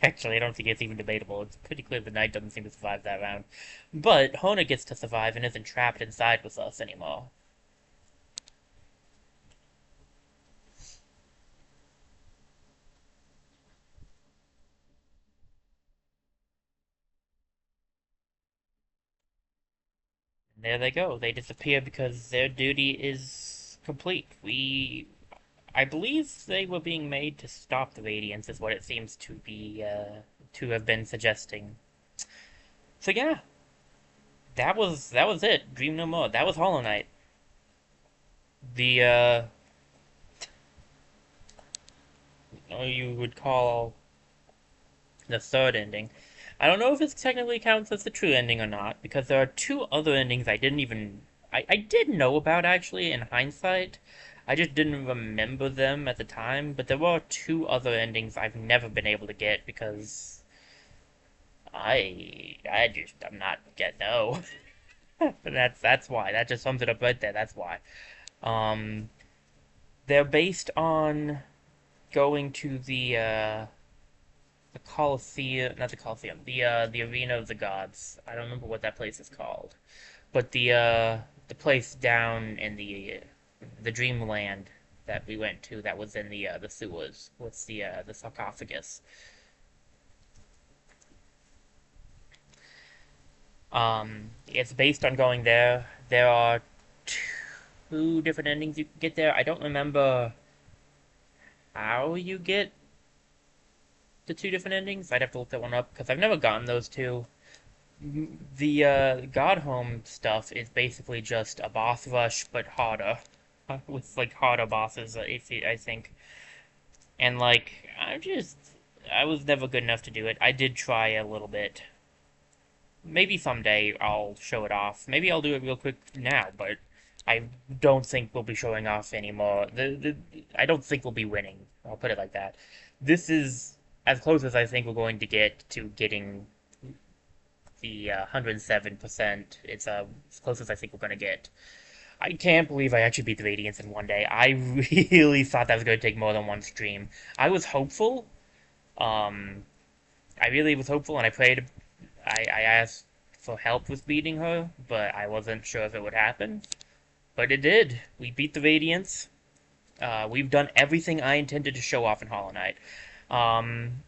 actually, I don't think it's even debatable. It's pretty clear the Knight doesn't seem to survive that round. But Hona gets to survive and isn't trapped inside with us anymore. And there they go. They disappear because their duty is complete. I believe they were being made to stop the Radiance, is what it seems to be, to have been suggesting. So yeah, that was it. Dream no more. That was Hollow Knight. The you would call the third ending. I don't know if it technically counts as the true ending or not, because there are two other endings I didn't even. I did know about actually in hindsight. I just didn't remember them at the time, but there were two other endings I've never been able to get because I'm not get no. That's why. That just sums it up right there. That's why. Um, they're based on going to the Colosseum, not the Colosseum, the Arena of the Gods. I don't remember what that place is called, but the place down in the Dreamland that we went to that was in the sewers with the sarcophagus. It's based on going there. There are two different endings you can get there. I don't remember how you get the two different endings. I'd have to look that one up because I've never gotten those two. The God Home stuff is basically just a boss rush, but harder, with like harder bosses. I think, and like I was never good enough to do it. I did try a little bit. Maybe someday I'll show it off. Maybe I'll do it real quick now, but I don't think we'll be showing off anymore. I don't think we'll be winning. I'll put it like that. This is as close as I think we're going to get to getting the 107%. It's as close as I think we're going to get. I can't believe I actually beat the Radiance in one day. I really thought that was going to take more than one stream. I was hopeful. Um, I really was hopeful, and I prayed. I asked for help with beating her, but I wasn't sure if it would happen. But it did. We beat the Radiance. We've done everything I intended to show off in Hollow Knight. Um,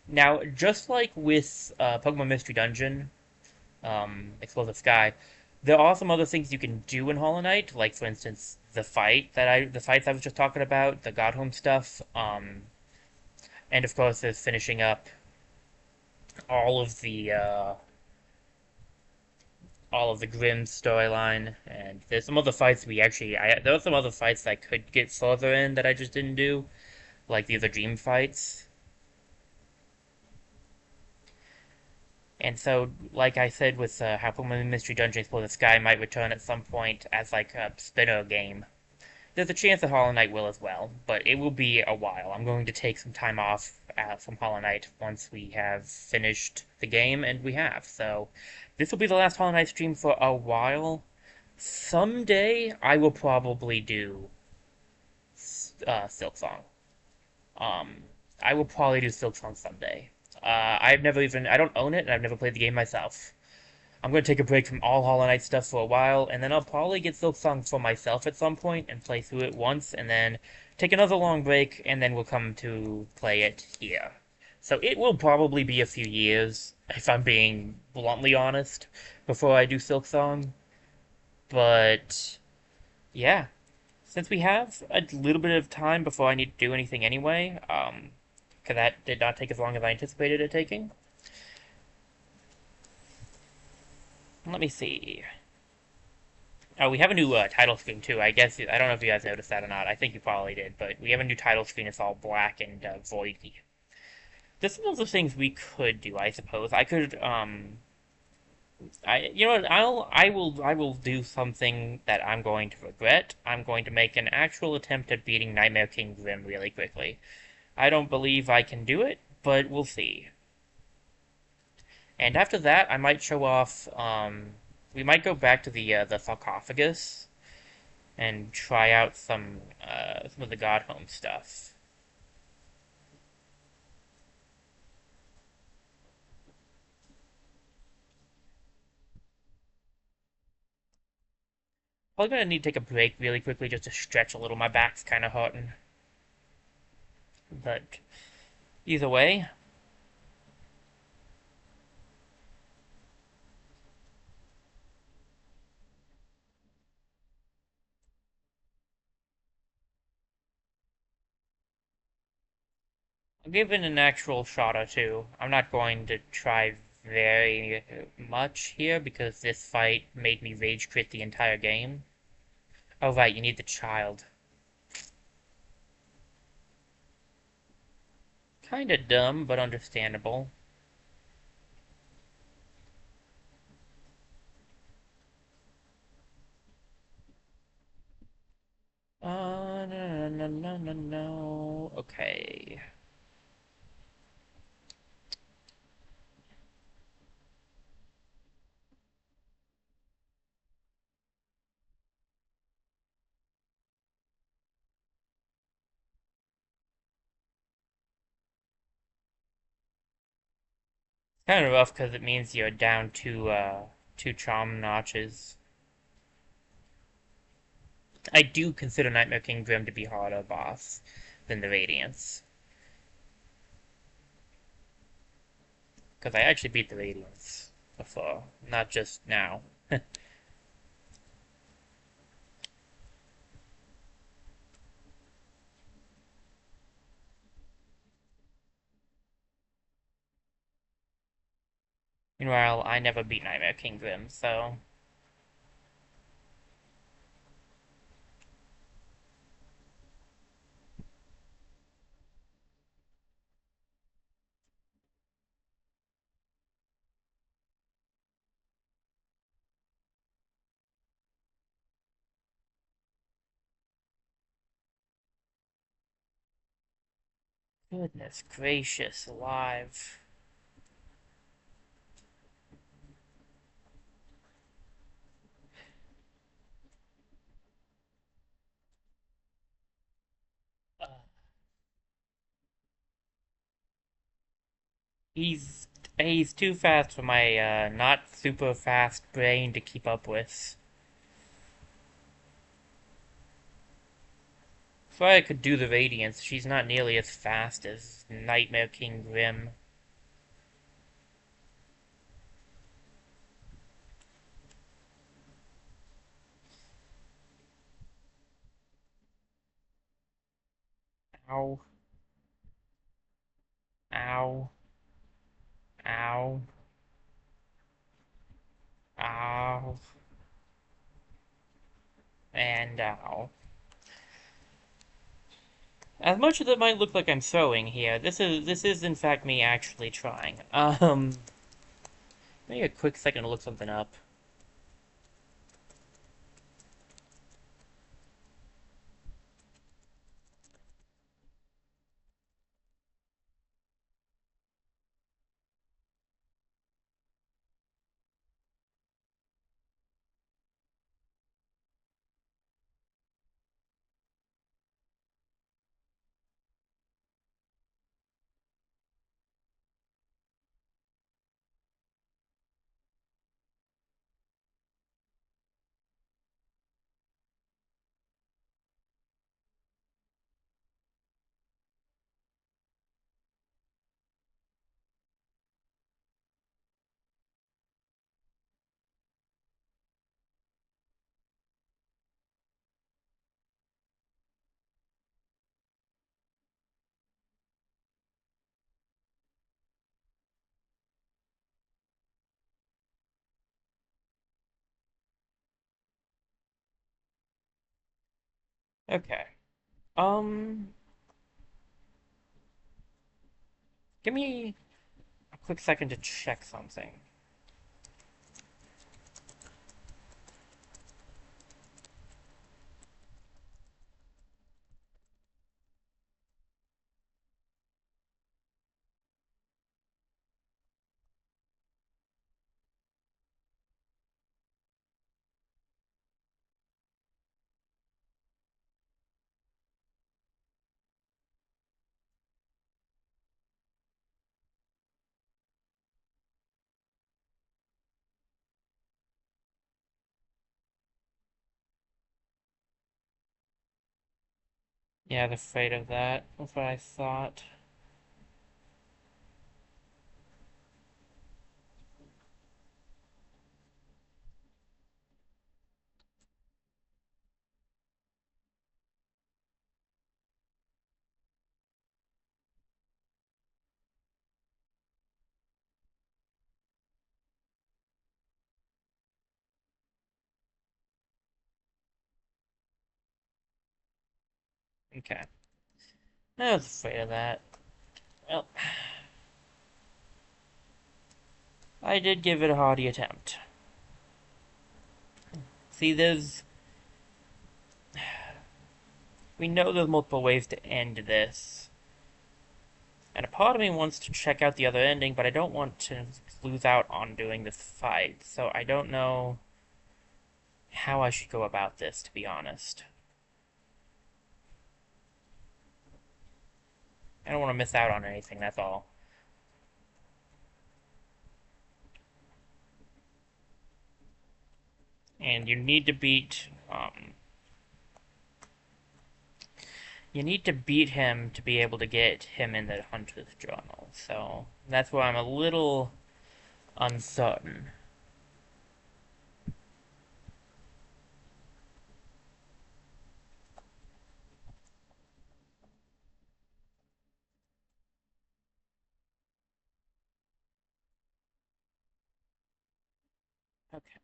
Now, just like with Pokemon Mystery Dungeon, Explosive Sky, there are some other things you can do in Hollow Knight, like for instance the fights I was just talking about, the Godhome stuff, and of course there's finishing up all of the uh, all of the Grimm storyline, and there's some other fights there are some other fights that I could get further in that I just didn't do, like the other Dream fights. And so, like I said, with how Pokemon Mystery Dungeon Explore the Sky might return at some point as like a spinner game, there's a chance that Hollow Knight will as well, but it will be a while. I'm going to take some time off from Hollow Knight once we have finished the game, and we have. So, this will be the last Hollow Knight stream for a while. Someday, I will probably do Silk Song. Um, I will probably do Silk Song someday. I don't own it, and I've never played the game myself. I'm going to take a break from all Hollow Knight stuff for a while, and then I'll probably get Silksong for myself at some point and play through it once, and then take another long break, and then we'll come to play it here. So it will probably be a few years, if I'm being bluntly honest, before I do Silksong. But yeah, since we have a little bit of time before I need to do anything anyway, because that did not take as long as I anticipated it taking. Let me see. Oh, we have a new title screen too. I don't know if you guys noticed that or not. I think you probably did, but we have a new title screen. It's all black and voidy. This is one of the things we could do, I suppose. I could, you know what? I will do something that I'm going to regret. I'm going to make an actual attempt at beating Nightmare King Grim really quickly. I don't believe I can do it, but we'll see. And after that, I might show off. We might go back to the sarcophagus and try out some of the God Home stuff. Probably gonna need to take a break really quickly just to stretch a little. My back's kind of hurting. But either way, I'll give it an actual shot or two. I'm not going to try very much here because this fight made me rage quit the entire game. Oh right, you need the child. Kinda dumb, but understandable. No, no, no, no, no, no. Okay. Kind of rough because it means you're down two charm notches. I do consider Nightmare King Grim to be harder boss than the Radiance. Because I actually beat the Radiance before, not just now. Meanwhile, I never beat Nightmare King Grim, so... Goodness gracious alive. Uh, he's he's too fast for my not super fast brain to keep up with. So I could do the Radiance. She's not nearly as fast as Nightmare King Grim. Ow. Ow. Ow. Ow. And ow. As much as it might look like I'm throwing here, this is in fact me actually trying. Maybe a quick second to look something up. Okay. Um, Give me a quick second to check something. Yeah, I was afraid of that. That's what I thought. Okay. I was afraid of that. Well, I did give it a hearty attempt. See, we know there's multiple ways to end this. And a part of me wants to check out the other ending, but I don't want to lose out on doing this fight. So I don't know how I should go about this, to be honest. I don't want to miss out on anything, that's all. And you need to beat him to be able to get him in the Hunter's Journal. So that's why I'm a little uncertain. Okay.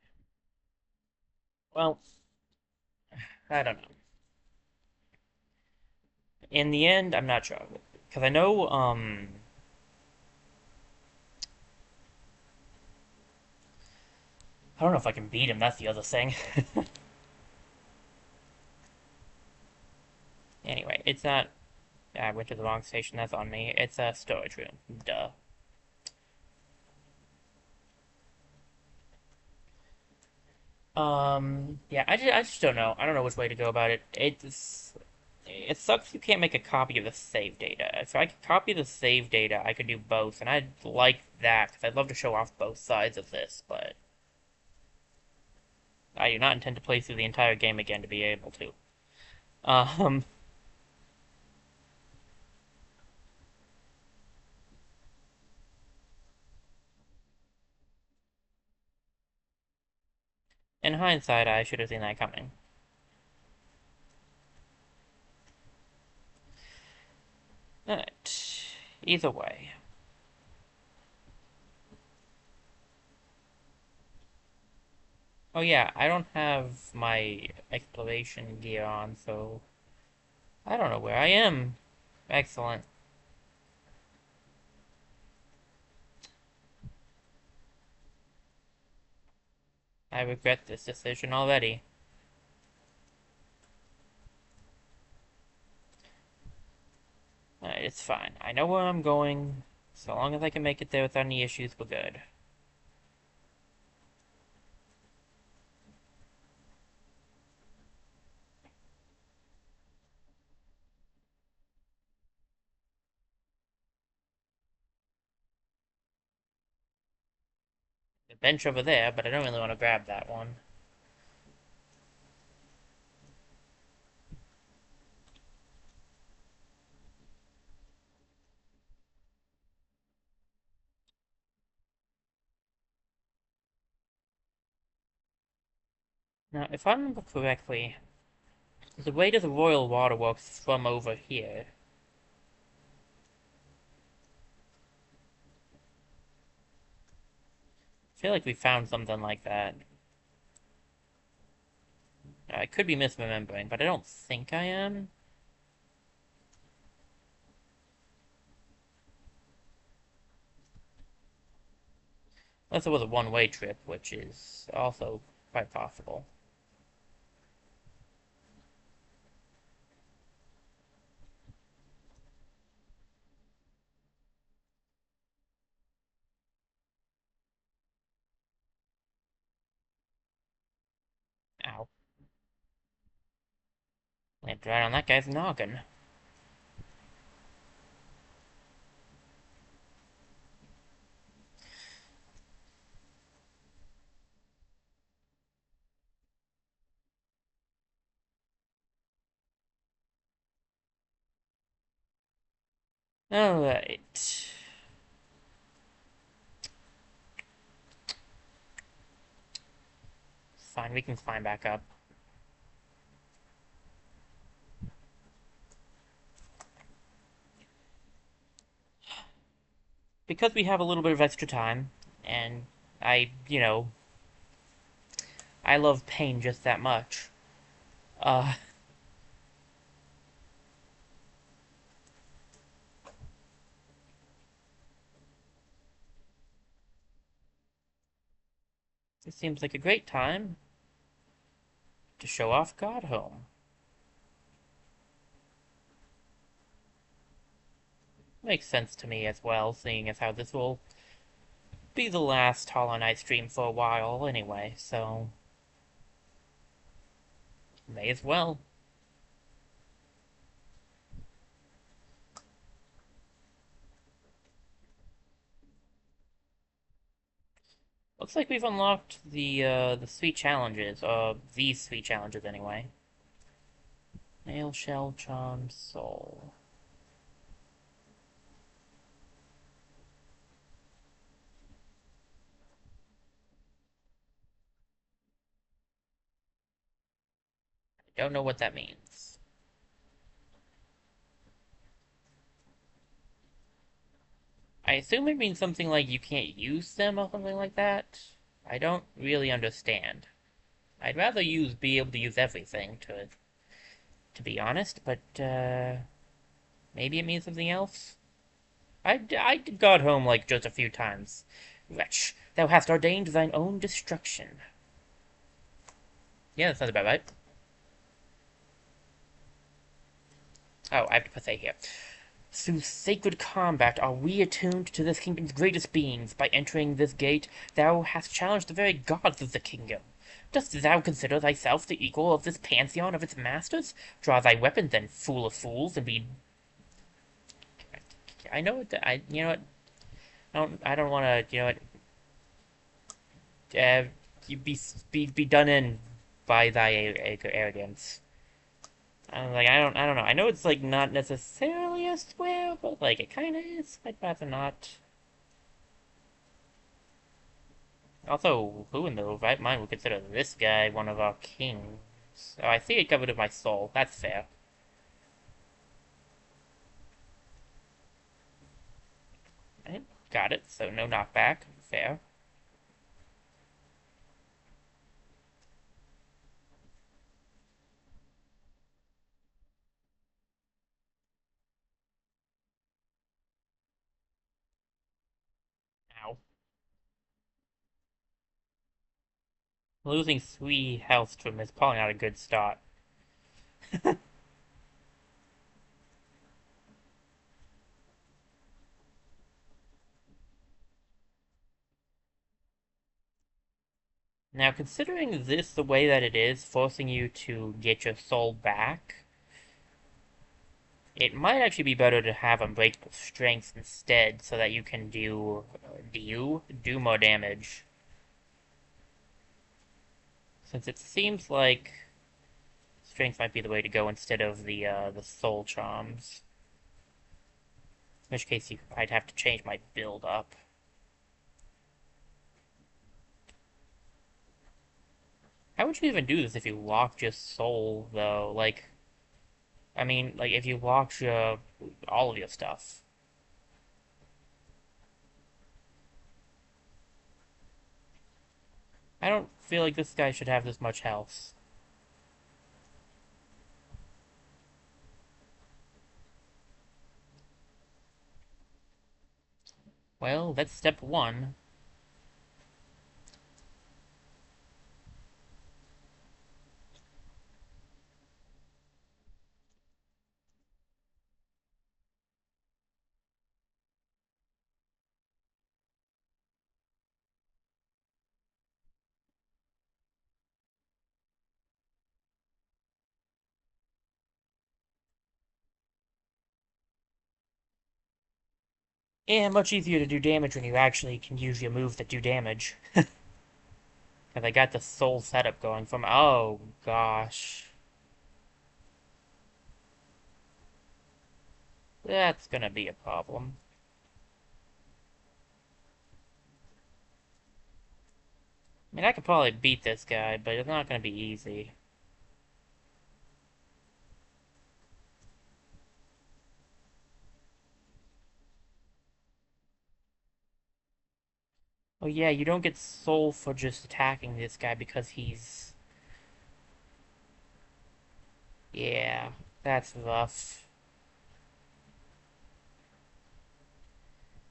Well, I don't know. In the end, I'm not sure. Because I know, I don't know if I can beat him, that's the other thing. Anyway, it's not. I went to the wrong station, that's on me. It's a storage room. Duh. Yeah, I just don't know. I don't know which way to go about it. It sucks you can't make a copy of the save data. If I could copy the save data, I could do both, and I'd like that, because I'd love to show off both sides of this, but I do not intend to play through the entire game again to be able to. Um, in hindsight, I should have seen that coming. Alright. Either way. Oh yeah, I don't have my exploration gear on, so I don't know where I am. Excellent. I regret this decision already. It's fine. I know where I'm going. So long as I can make it there without any issues, we're good. The bench over there, but I don't really want to grab that one. Now, if I remember correctly, the way to the Royal Waterworks is from over here. I feel like we found something like that. I could be misremembering, but I don't think I am. Unless it was a one-way trip, which is also quite possible. Ow. Landed right on that guy's noggin. Alright. Fine, we can climb back up. Because we have a little bit of extra time, and I love pain just that much. Uh, it seems like a great time to show off God Home. Makes sense to me as well, seeing as how this will be the last Hollow Knight stream for a while anyway, so may as well. Looks like we've unlocked the sweet challenges, these sweet challenges anyway. Nail Shell Charm Soul. Don't know what that means. I assume it means something like you can't use them or something like that. I don't really understand. I'd rather be able to use everything to be honest, but maybe it means something else. I got home like just a few times. Wretch, thou hast ordained thine own destruction. Yeah, that sounds about right. Oh, I have to put A here. Through sacred combat are we attuned to this kingdom's greatest beings. By entering this gate, thou hast challenged the very gods of the kingdom. Dost thou consider thyself the equal of this pantheon of its masters? Draw thy weapon, then, fool of fools, and be. I know what. You know what? I don't want to. You know what? You be done in by thy arrogance. I don't know. I know it's like not necessarily a swear, but like it kind of is. I'd rather not. Also, who in the right mind would consider this guy one of our kings? Oh, I see it covered in my soul. That's fair. Right, got it. So no knockback. Fair. Ow. Losing 3 health to him is probably not a good start. Now, considering this the way that it is, forcing you to get your soul back, it might actually be better to have Unbreakable Strength instead, so that you can do more damage. Since it seems like Strength might be the way to go instead of the Soul Charms. In which case, I'd have to change my build up. How would you even do this if you locked your soul, though? Like, I mean, like, if you locked all of your stuff. I don't feel like this guy should have this much health. Well, that's step one. And much easier to do damage when you actually can use your moves that do damage. Because I got the soul setup going from. Oh, gosh. That's gonna be a problem. I mean, I could probably beat this guy, but it's not gonna be easy. Oh yeah, you don't get soul for just attacking this guy because he's... Yeah, that's rough.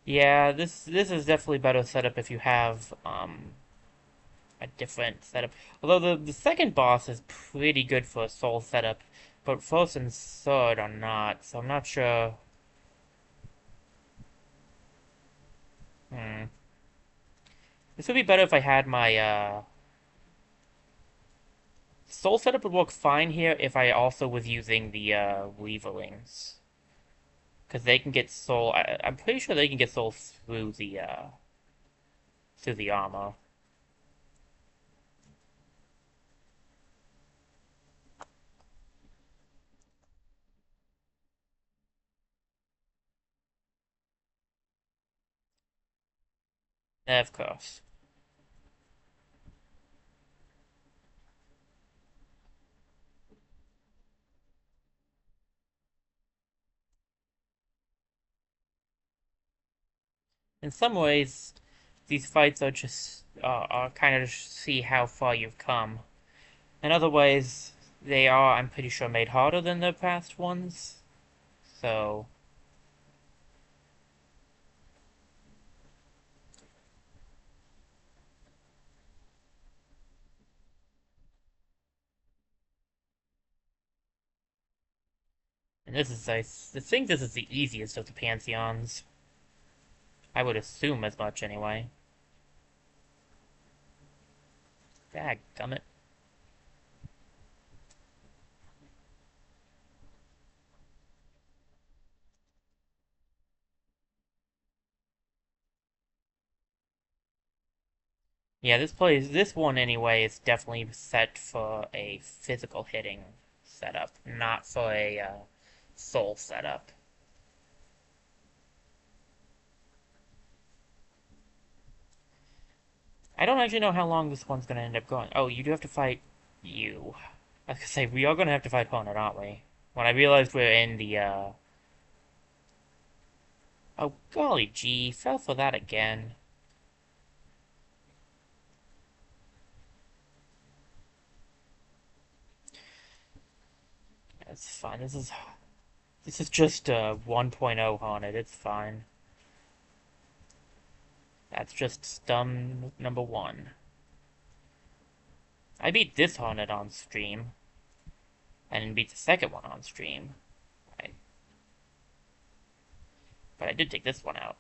Yeah, this is definitely better setup if you have a different setup. Although the second boss is pretty good for a soul setup, but first and third are not, so I'm not sure. Hmm. This would be better if I had my soul setup would work fine here if I also was using the Weaverlings. Because they can get soul. I'm pretty sure they can get soul through the armor. Of course. In some ways, these fights are kind of to see how far you've come. In other ways, they are, I'm pretty sure, made harder than the past ones. So, and this is, I think this is the easiest of the Pantheons. I would assume as much anyway. Dadgummit. Yeah, this one anyway is definitely set for a physical hitting setup, not for a soul setup. I don't actually know how long this one's gonna end up going. Oh, you do have to fight you. I was gonna say, we are gonna have to fight Hornet, aren't we? When I realized we're in the, Oh, golly gee, fell for that again. It's fine, this is just 1.0 Hornet, it's fine. That's just stun number one. I beat this Hornet on stream, and beat the second one on stream. I, but I did take this one out.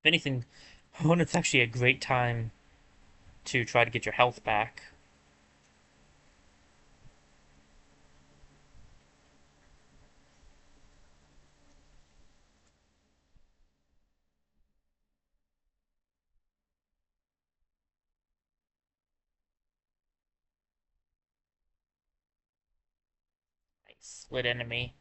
If anything, Hornet's actually a great time to try to get your health back. Split enemy.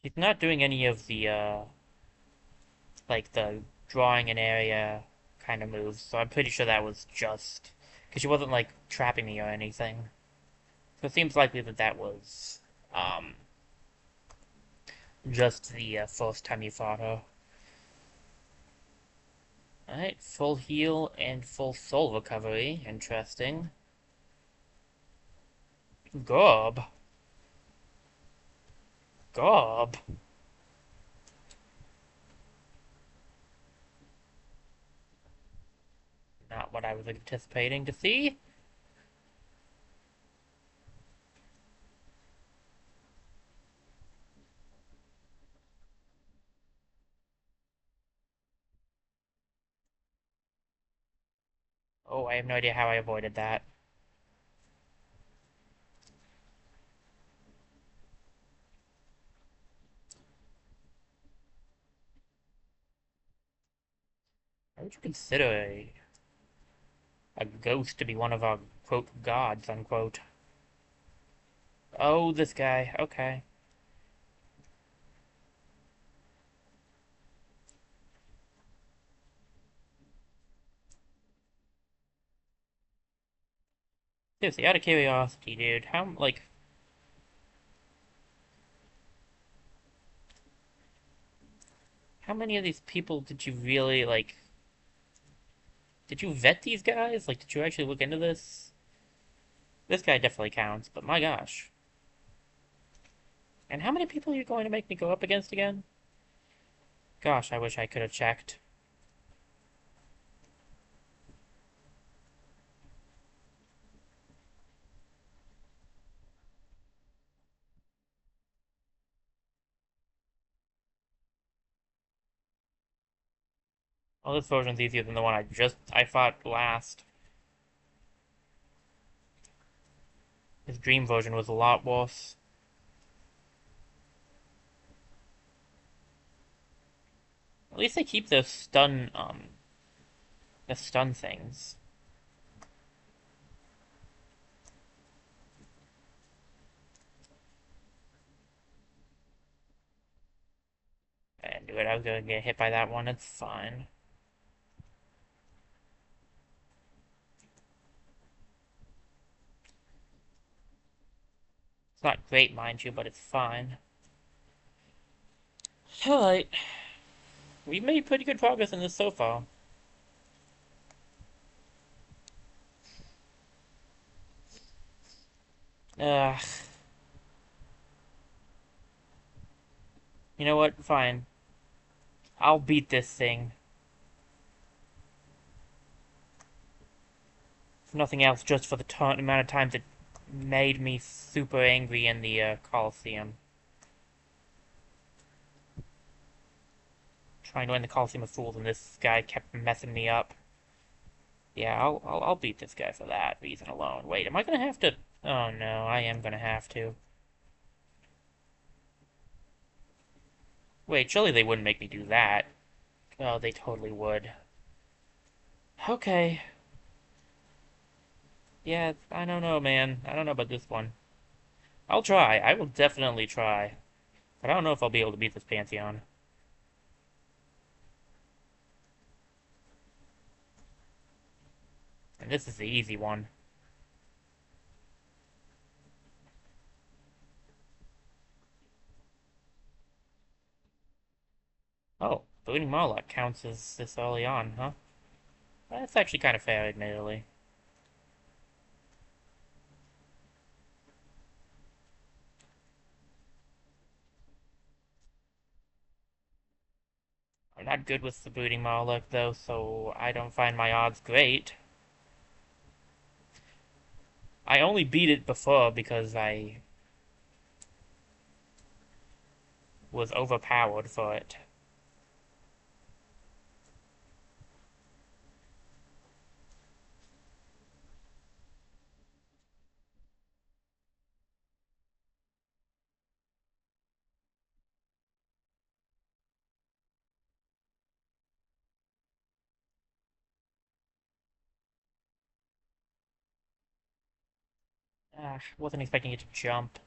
He's not doing any of the, like the drawing an area kind of moves, so I'm pretty sure that was just... Because she wasn't, like, trapping me or anything. So it seems likely that that was, um, just the first time you fought her. Alright, full heal and full soul recovery. Interesting. Gob. Gob. Not what I was anticipating to see. Oh, I have no idea how I avoided that. Why would you consider a ghost to be one of our, quote, gods, unquote? Oh, this guy. Okay. Seriously, out of curiosity, dude, how many of these people did you really, did you vet these guys? Like, did you actually look into this? This guy definitely counts, but my gosh. And how many people are you going to make me go up against again? Gosh, I wish I could have checked. Well, this version's easier than the one I fought last. His dream version was a lot worse. At least they keep the stun things. And do it, I was gonna get hit by that one, it's fine. It's not great, mind you, but it's fine. Alright. We've made pretty good progress in this so far. Ugh. You know what? Fine. I'll beat this thing. If nothing else, just for the amount of times it made me super angry in the Coliseum. Trying to win the Coliseum of Fools, and this guy kept messing me up. Yeah, I'll beat this guy for that reason alone. Wait, am I gonna have to? Oh no, I am gonna have to. Wait, surely they wouldn't make me do that. Oh, they totally would. Okay. Yeah, I don't know, man. I don't know about this one. I'll try. I will definitely try. But I don't know if I'll be able to beat this Pantheon. And this is the easy one. Oh, Booting Marlock counts as this early on, huh? That's actually kind of fair, admittedly. I'm not good with the Booting Marlock, though, so I don't find my odds great. I only beat it before because I was overpowered for it. Ah, wasn't expecting it to jump.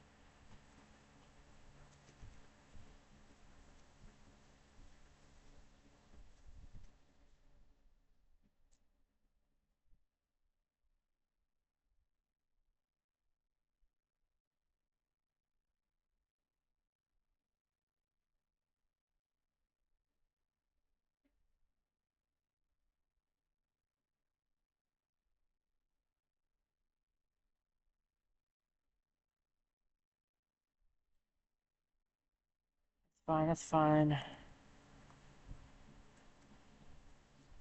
Fine, that's fine.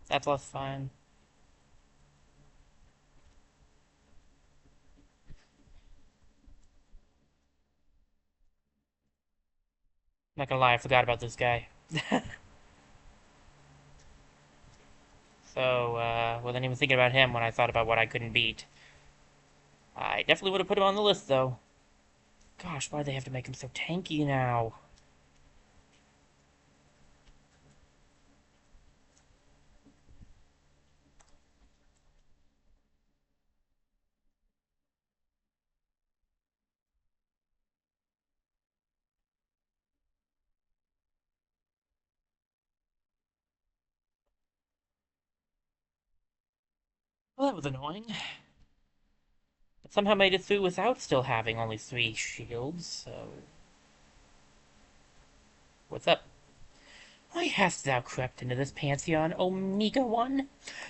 That's less fine. Not gonna lie, I forgot about this guy. So, wasn't even thinking about him when I thought about what I couldn't beat. I definitely would have put him on the list, though. Gosh, why do they have to make him so tanky now? Well, that was annoying. It somehow made it through without still having only 3 shields, so... What's up? Why hast thou crept into this pantheon, O meagre one?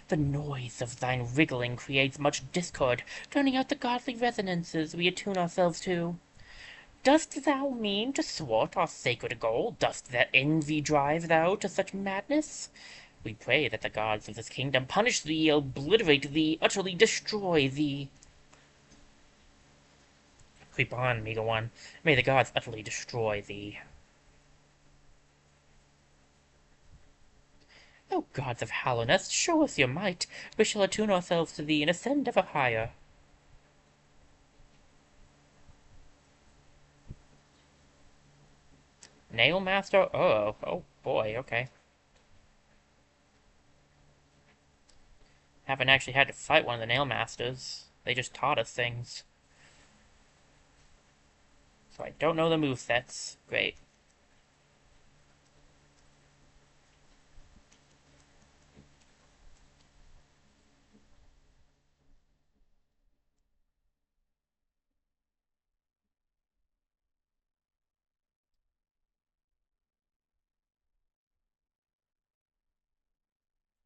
The noise of thine wriggling creates much discord, drowning out the godly resonances we attune ourselves to. Dost thou mean to thwart our sacred goal? Dost that envy drive thou to such madness? We pray that the gods of this kingdom punish thee, obliterate thee, utterly destroy thee. Creep on, meagre one. May the gods utterly destroy thee. O gods of Hallownest, show us your might. We shall attune ourselves to thee and ascend ever higher. Nail Master? Oh boy, okay. Haven't actually had to fight one of the Nail Masters. They just taught us things. So I don't know the movesets. Great.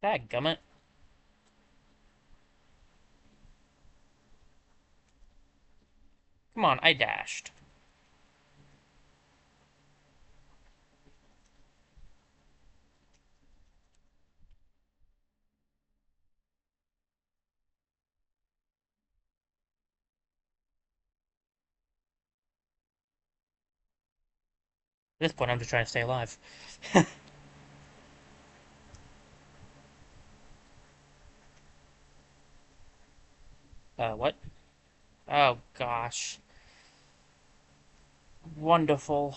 Dadgummit. Come on, I dashed. At this point, I'm just trying to stay alive. What? Oh, gosh. Wonderful.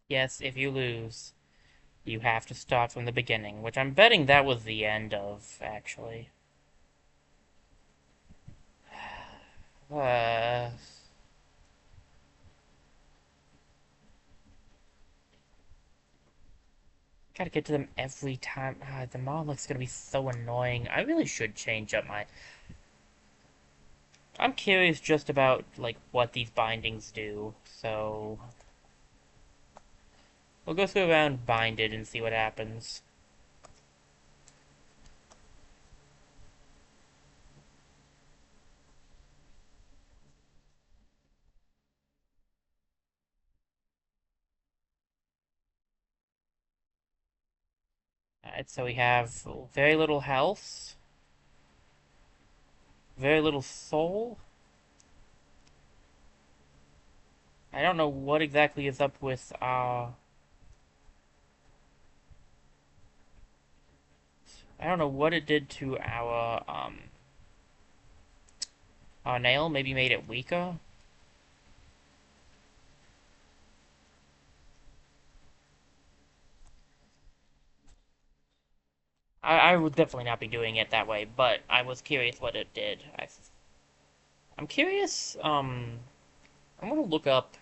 Yes, if you lose, you have to start from the beginning, which I'm betting that was the end of, actually. Uh, Gotta get to them every time. The Monolith's gonna be so annoying. I really should change up my... I'm curious just about, like, what these bindings do, so... We'll go through around Binded and see what happens. Alright, so we have very little health, very little soul. I don't know what exactly is up with, I don't know what it did to our nail. Maybe made it weaker. I would definitely not be doing it that way, but I was curious what it did. I'm curious, I'm gonna look up...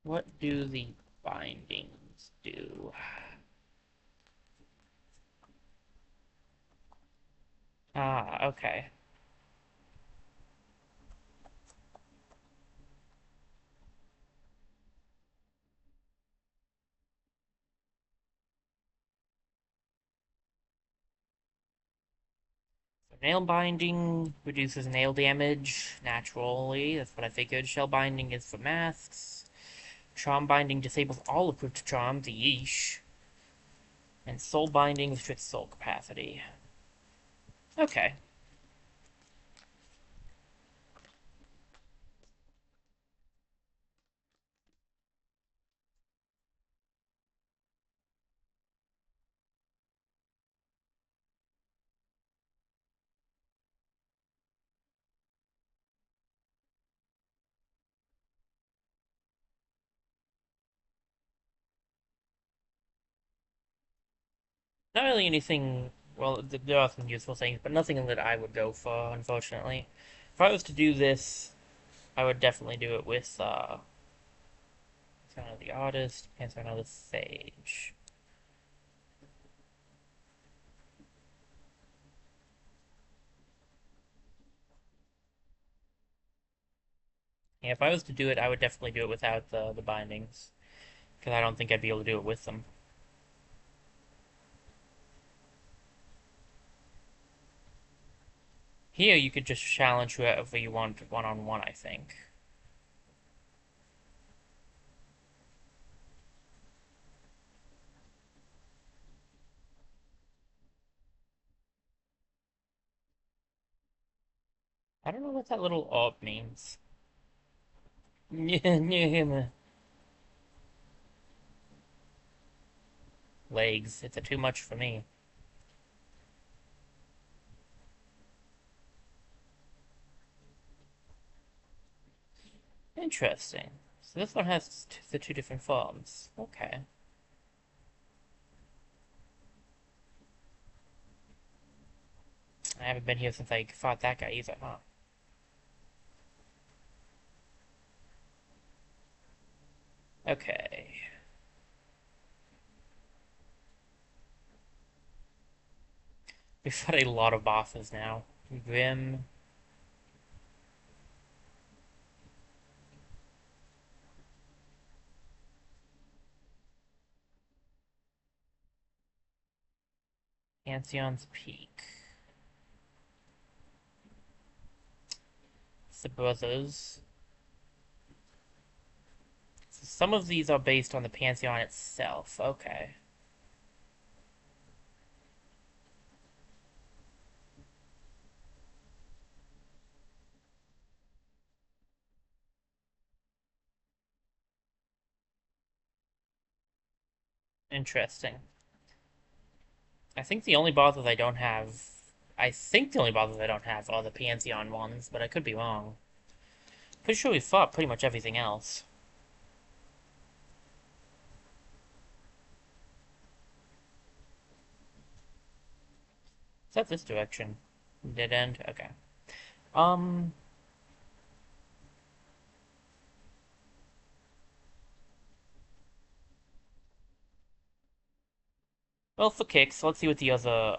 What do the bindings do? Ah, okay. Nail binding reduces nail damage naturally. That's what I figured. Shell binding is for masks. Charm binding disables all approved charms. Yeesh. And soul binding restricts soul capacity. Okay. Not really anything. Well, there are some useful things, but nothing that I would go for, unfortunately. If I was to do this, I would definitely do it with Pantheon of the Artist, Pantheon of the Sage. Yeah, if I was to do it, I would definitely do it without the bindings, because I don't think I'd be able to do it with them. Here, you could just challenge whoever you want one-on-one, I think. I don't know what that little orb means. Legs. It's a too much for me. Interesting. So this one has the two different forms. Okay. I haven't been here since I fought that guy either, huh? Okay. We've fought a lot of bosses now. Grim. Pantheon's Peak. The Brothers. So some of these are based on the Pantheon itself. Okay. Interesting. I think the only bosses I don't have. I think the only bosses I don't have are the Pantheon ones, but I could be wrong. Pretty sure we fought pretty much everything else. Is that this direction? Dead end? Okay. Um. Well, for kicks, let's see what the other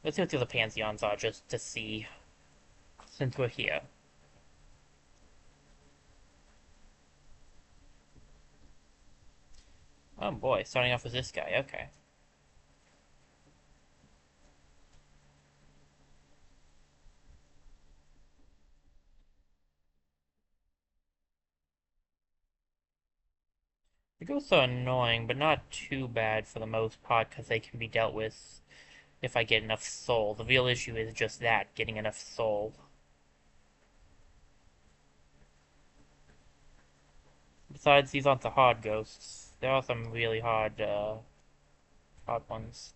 let's see what the other pantheons are, just to see, since we're here. Oh boy, starting off with this guy. Okay. The ghosts are annoying, but not too bad for the most part, because they can be dealt with if I get enough soul. The real issue is just that, getting enough soul. Besides, these aren't the hard ghosts. There are some really hard ones.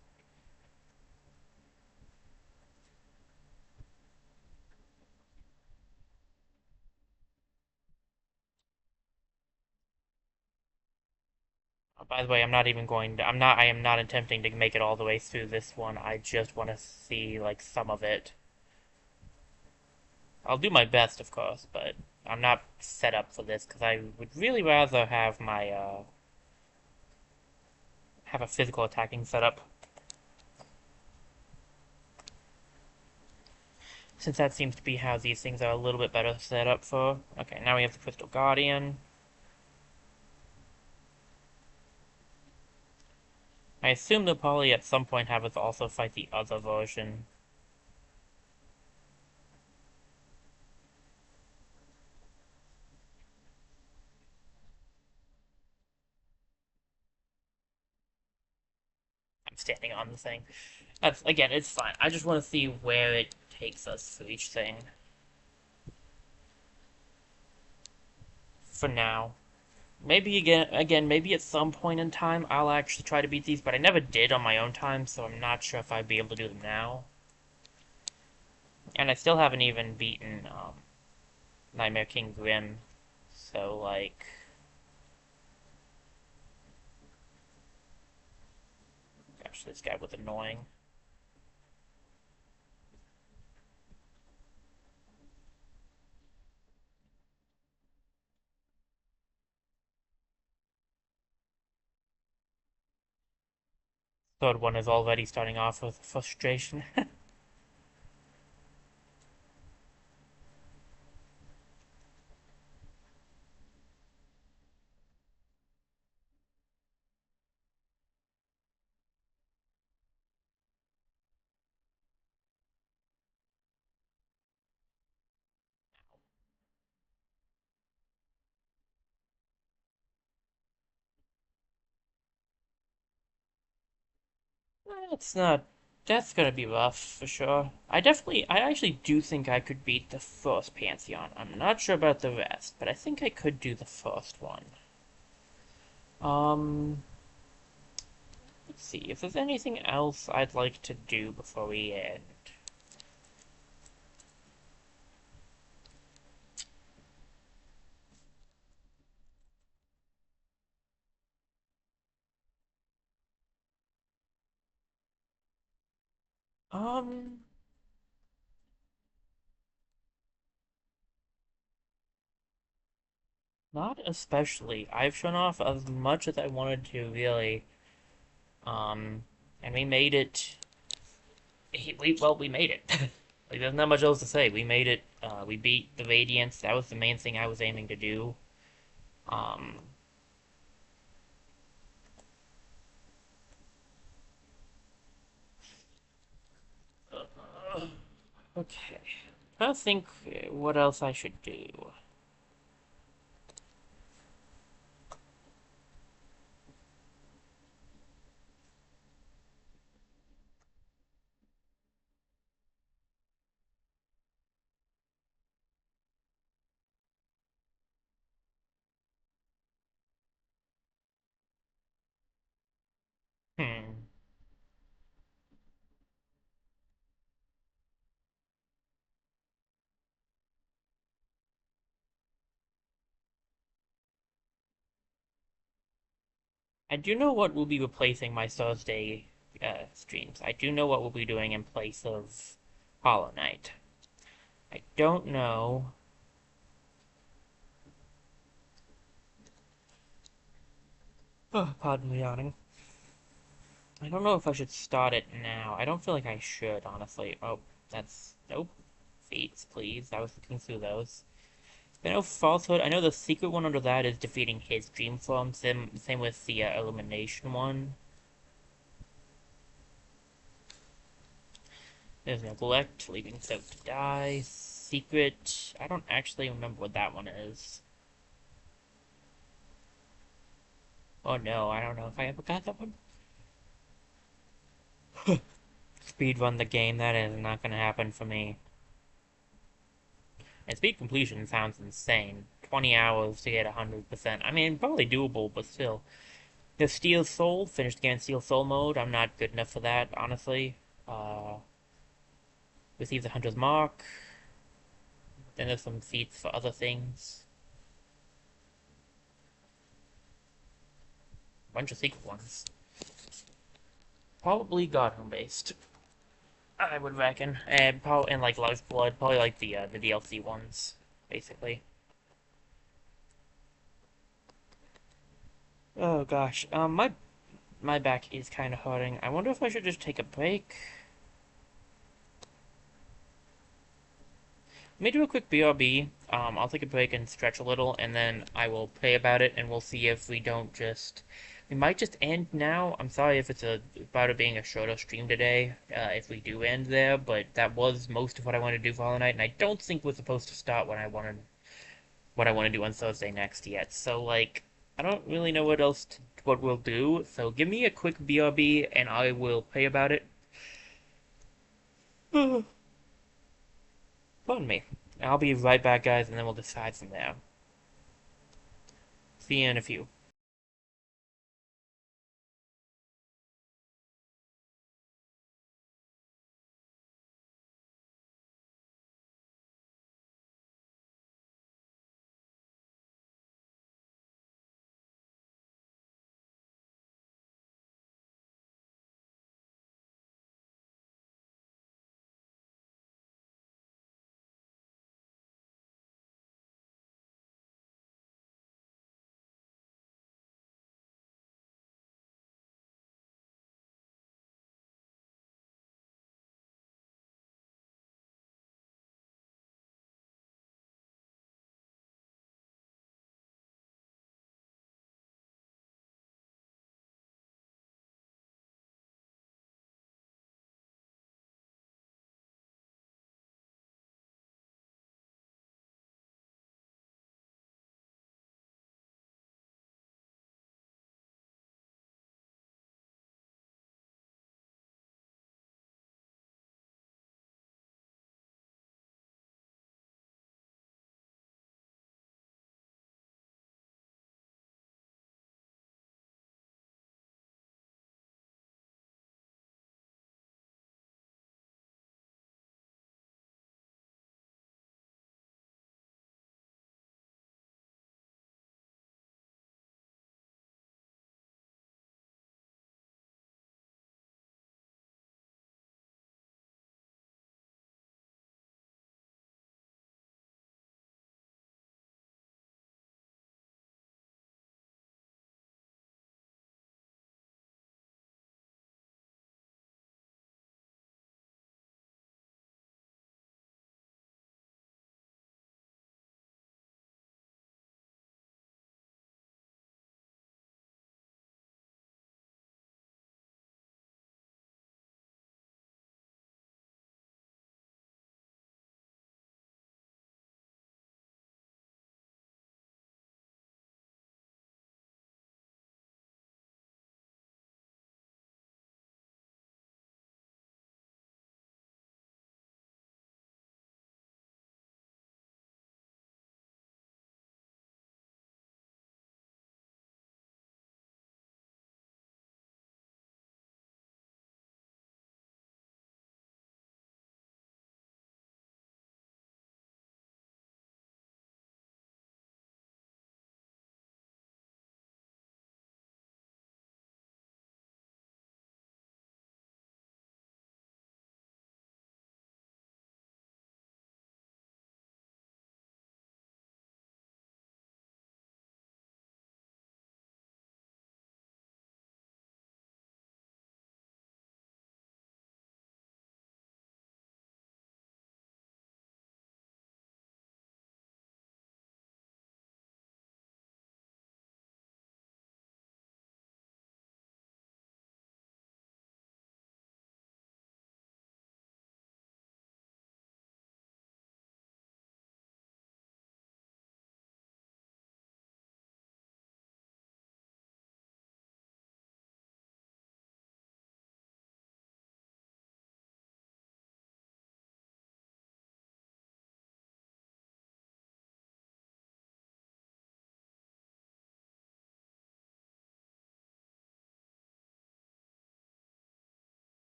By the way, I'm not even going to. I am not attempting to make it all the way through this one. I just want to see, like, some of it. I'll do my best, of course, but I'm not set up for this because I would really rather have my have a physical attacking setup, since that seems to be how these things are a little bit better set up for. Okay, now we have the Crystal Guardian. I assume they'll probably at some point have us also fight the other version. standing on the thing. That's, again, it's fine. I just want to see where it takes us for each thing. For now. Maybe maybe at some point in time I'll actually try to beat these, but I never did on my own time, so I'm not sure if I'd be able to do them now. And I still haven't even beaten Nightmare King Grim, so like, gosh, this guy was annoying. Third one is already starting off with frustration. It's not. That's gonna be rough for sure. I actually do think I could beat the first Pantheon. I'm not sure about the rest, but I think I could do the first one. Um, let's see if there's anything else I'd like to do before we end. Um, Not especially. I've shown off as much as I wanted to, really. Um, and we made it. We made it. Like, there's not much else to say. We made it. We beat the Radiance. That was the main thing I was aiming to do. Um, okay. I think what else I should do. Hmm. I do know what will be replacing my Thursday streams. I do know what we'll be doing in place of Hollow Knight. I don't know. Oh, pardon me yawning. I don't know if I should start it now. I don't feel like I should, honestly. Oh, that's... Nope. Fates, please. I was looking through those. I know Falsehood. I know the secret one under that is defeating his dream form. Same with the elimination one. There's Neglect, leaving Soap to die. Secret. I don't actually remember what that one is. Oh no, I don't know if I ever got that one. Speedrun the game, that is not gonna happen for me. And speed completion sounds insane. 20 hours to get 100%. I mean, probably doable, but still. The Steel Soul, finished the game in Steel Soul mode. I'm not good enough for that, honestly. Uh, receive the Hunter's Mark. Then there's some feats for other things. Bunch of secret ones. Probably Godhome based. I would reckon. And like Lifeblood, probably like the DLC ones, basically. Oh gosh. My back is kind of hurting. I wonder if I should just take a break. Let me do a quick BRB. I'll take a break and stretch a little, and then I will pray about it, and we'll see if we don't just... We might just end now. I'm sorry if it's about it being a shorter stream today, if we do end there, but that was most of what I wanted to do for Hollow Knight, and I don't think we're supposed to start what I want to do on Thursday next yet. So, like, I don't really know what what we'll do. So give me a quick BRB and I will pray about it. Pardon me. I'll be right back, guys, and then we'll decide from there. See you in a few.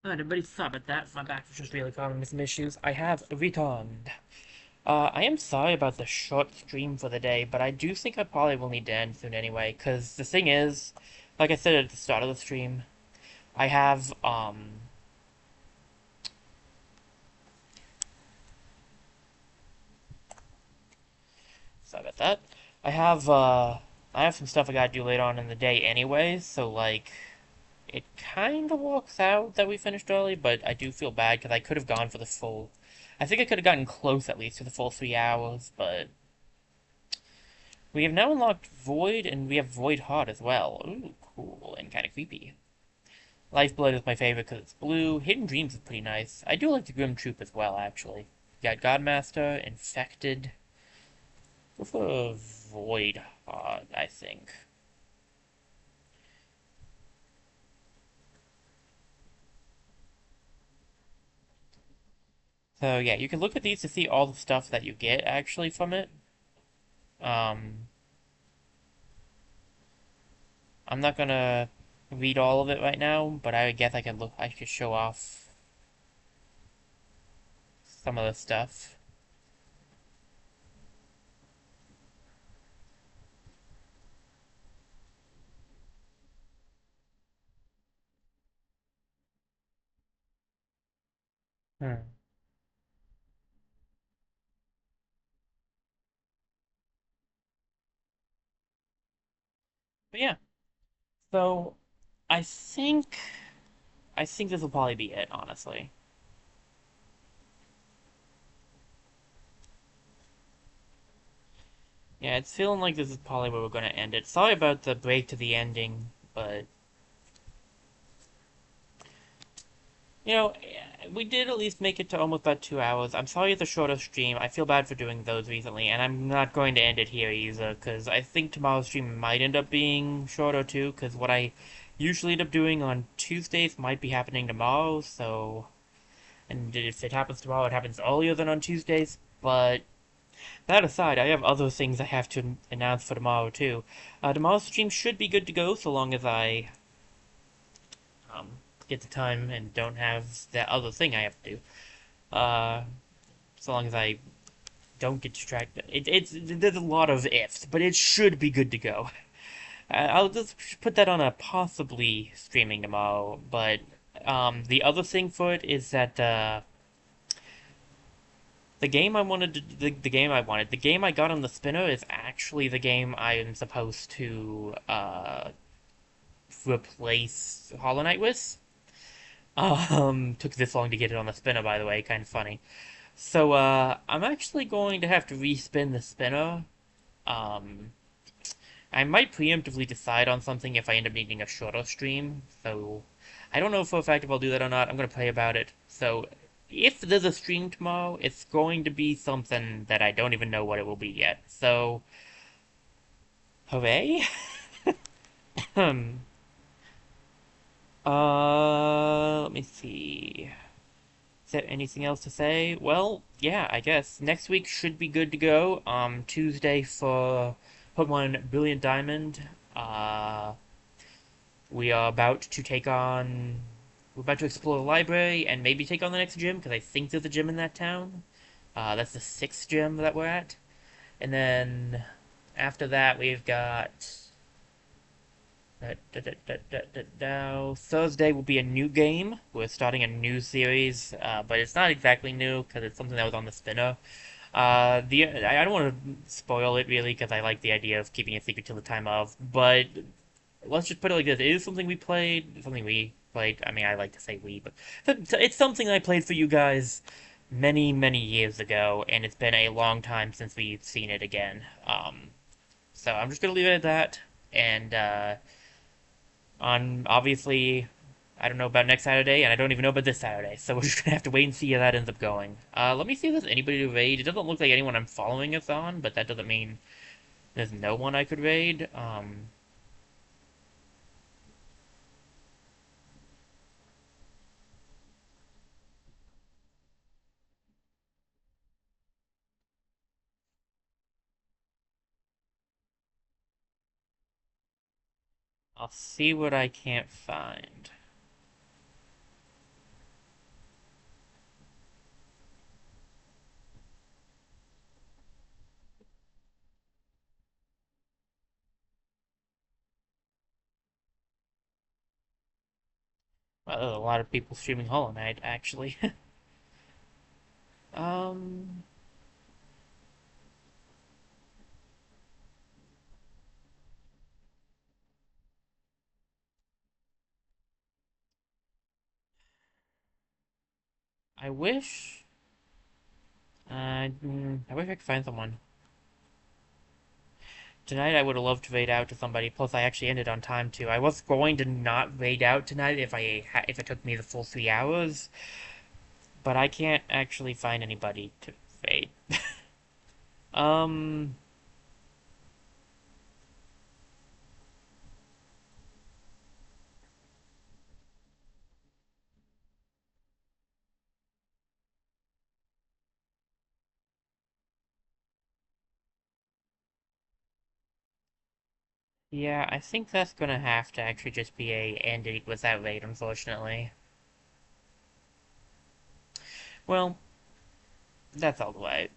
Alright, everybody, sorry about that. My back was just really causing me some issues. I have returned. I am sorry about the short stream for the day, but I do think I probably will need to end soon anyway, because the thing is, like I said at the start of the stream, I have, sorry about that. I have, I have some stuff I gotta do later on in the day anyway, so, like, it kind of works out that we finished early, but I do feel bad because I could have gone for the full. I think I could have gotten close at least to the full 3 hours, but we have now unlocked Void, and we have Void Heart as well. Ooh, cool and kind of creepy. Lifeblood is my favorite because it's blue. Hidden Dreams is pretty nice. I do like the Grim Troop as well, actually. You got Godmaster, Infected. Go for Void Heart, I think. So yeah, you can look at these to see all the stuff that you get actually from it. Um, I'm not gonna read all of it right now, but I guess I could look. I could show off some of the stuff. Hmm. But yeah, so I think I think this will probably be it, honestly. Yeah, it's feeling like this is probably where we're gonna end it. Sorry about the break to the ending, but you know, we did at least make it to almost about 2 hours. I'm sorry it's a shorter stream. I feel bad for doing those recently, and I'm not going to end it here either, because I think tomorrow's stream might end up being shorter too, because what I usually end up doing on Tuesdays might be happening tomorrow, so. And if it happens tomorrow, it happens earlier than on Tuesdays, but. That aside, I have other things I have to announce for tomorrow too. Tomorrow's stream should be good to go so long as I um, get the time and don't have that other thing I have to do. Uh, so long as I don't get distracted. There's a lot of ifs, but it should be good to go. I'll just put that on a possibly streaming tomorrow. But the other thing for it is that the game I got on the spinner is actually the game I am supposed to replace Hollow Knight with. Took this long to get it on the spinner, by the way, kind of funny. So, I'm actually going to have to respin the spinner. Um, I might preemptively decide on something if I end up needing a shorter stream, so I don't know for a fact if I'll do that or not. I'm gonna play about it. So, if there's a stream tomorrow, it's going to be something that I don't even know what it will be yet. So, hooray! Hmm. Let me see. Is there anything else to say? Well, yeah, I guess next week should be good to go. Tuesday for Pokemon Brilliant Diamond. Uh, we are about to take on. We're about to explore the library and maybe take on the next gym because I think there's a gym in that town. That's the sixth gym that we're at, and then after that we've got. Thursday will be a new game. We're starting a new series, but it's not exactly new because it's something that was on the spinner. I don't want to spoil it really because I like the idea of keeping it secret till the time of. But let's just put it like this: it is something we played, something we played. I mean, I like to say we, but it's something I played for you guys many, many years ago, and it's been a long time since we've seen it again. So I'm just gonna leave it at that, and on obviously I don't know about next Saturday, and I don't even know about this Saturday, so we're just gonna have to wait and see how that ends up going. Let me see if there's anybody to raid. It doesn't look like anyone I'm following is on, but that doesn't mean there's no one I could raid. I'll see what I can't find. Well, there's a lot of people streaming Hollow Knight, actually. um, I wish. I wish I could find someone. Tonight I would have loved to raid out to somebody. Plus, I actually ended on time too. I was going to not raid out tonight if it took me the full 3 hours, but I can't actually find anybody to raid. Um, yeah, I think that's gonna have to actually just be a end it with that raid, unfortunately. Well, that's all the way.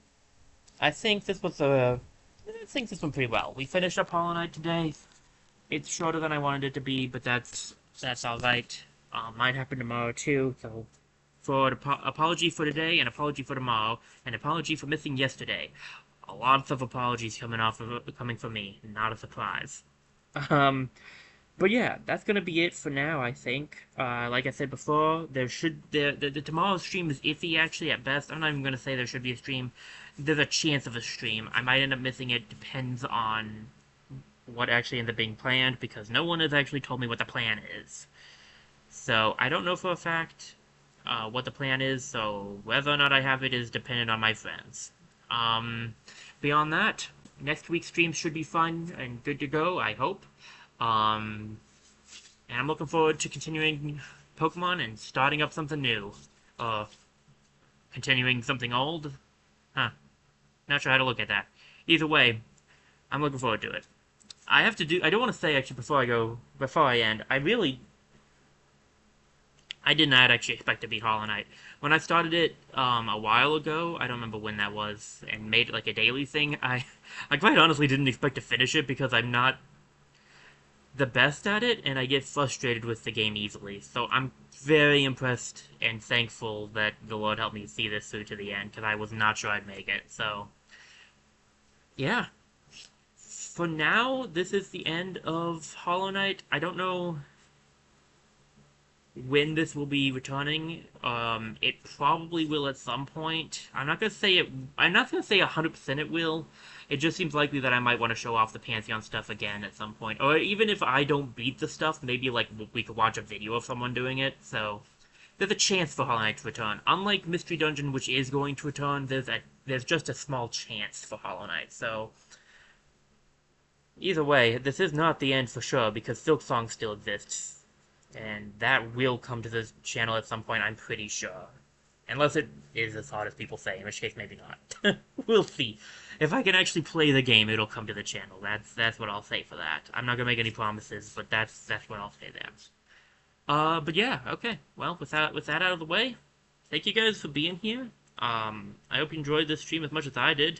I think this was a. I think this went pretty well. We finished up Hollow Knight today. It's shorter than I wanted it to be, but that's all right. Might happen tomorrow too. So, for an apology for today, an apology for tomorrow, an apology for missing yesterday. A lot of apologies coming from me. Not a surprise. Um, but yeah, that's gonna be it for now, I think. Like I said before, the tomorrow's stream is iffy actually at best. I'm not even gonna say there should be a stream. There's a chance of a stream. I might end up missing it. Depends on what actually ends up being planned because no one has actually told me what the plan is. So I don't know for a fact what the plan is. So whether or not I have it is dependent on my friends. Um, Beyond that, next week's stream should be fun and good to go. I hope. Um, and I'm looking forward to continuing Pokemon and starting up something new. Uh, Continuing something old? Huh. Not sure how to look at that. Either way, I'm looking forward to it. I don't want to say actually before I end, I did not actually expect to beat Hollow Knight. When I started it, a while ago, I don't remember when that was, and made it like a daily thing, I quite honestly didn't expect to finish it because I'm not the best at it, and I get frustrated with the game easily. So I'm very impressed and thankful that the Lord helped me see this through to the end, because I was not sure I'd make it. So, yeah. For now, this is the end of Hollow Knight. I don't know when this will be returning. It probably will at some point. I'm not gonna say it. I'm not gonna say 100% it will. It just seems likely that I might want to show off the Pantheon stuff again at some point, or even if I don't beat the stuff, maybe like we could watch a video of someone doing it. So there's a chance for Hollow Knight to return. Unlike Mystery Dungeon, which is going to return, there's just a small chance for Hollow Knight. So either way, this is not the end for sure because Silk Song still exists. And that will come to this channel at some point, I'm pretty sure. Unless it is as hard as people say, in which case maybe not. We'll see. If I can actually play the game, it'll come to the channel. That's what I'll say for that. I'm not gonna make any promises, but that's what I'll say there. But yeah, okay. Well, with that out of the way, thank you guys for being here. I hope you enjoyed this stream as much as I did.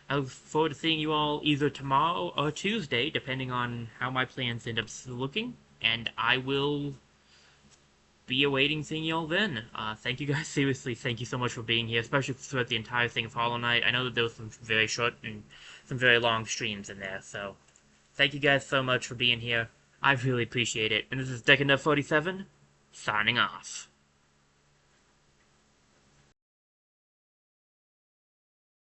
I look forward to seeing you all either tomorrow or Tuesday, depending on how my plans end up looking. And I will be awaiting seeing y'all then. Thank you guys, seriously, thank you so much for being here, especially throughout the entire thing of Hollow Knight. I know that there was some very short and some very long streams in there, so thank you guys so much for being here. I really appreciate it. And this is Knight 47, signing off.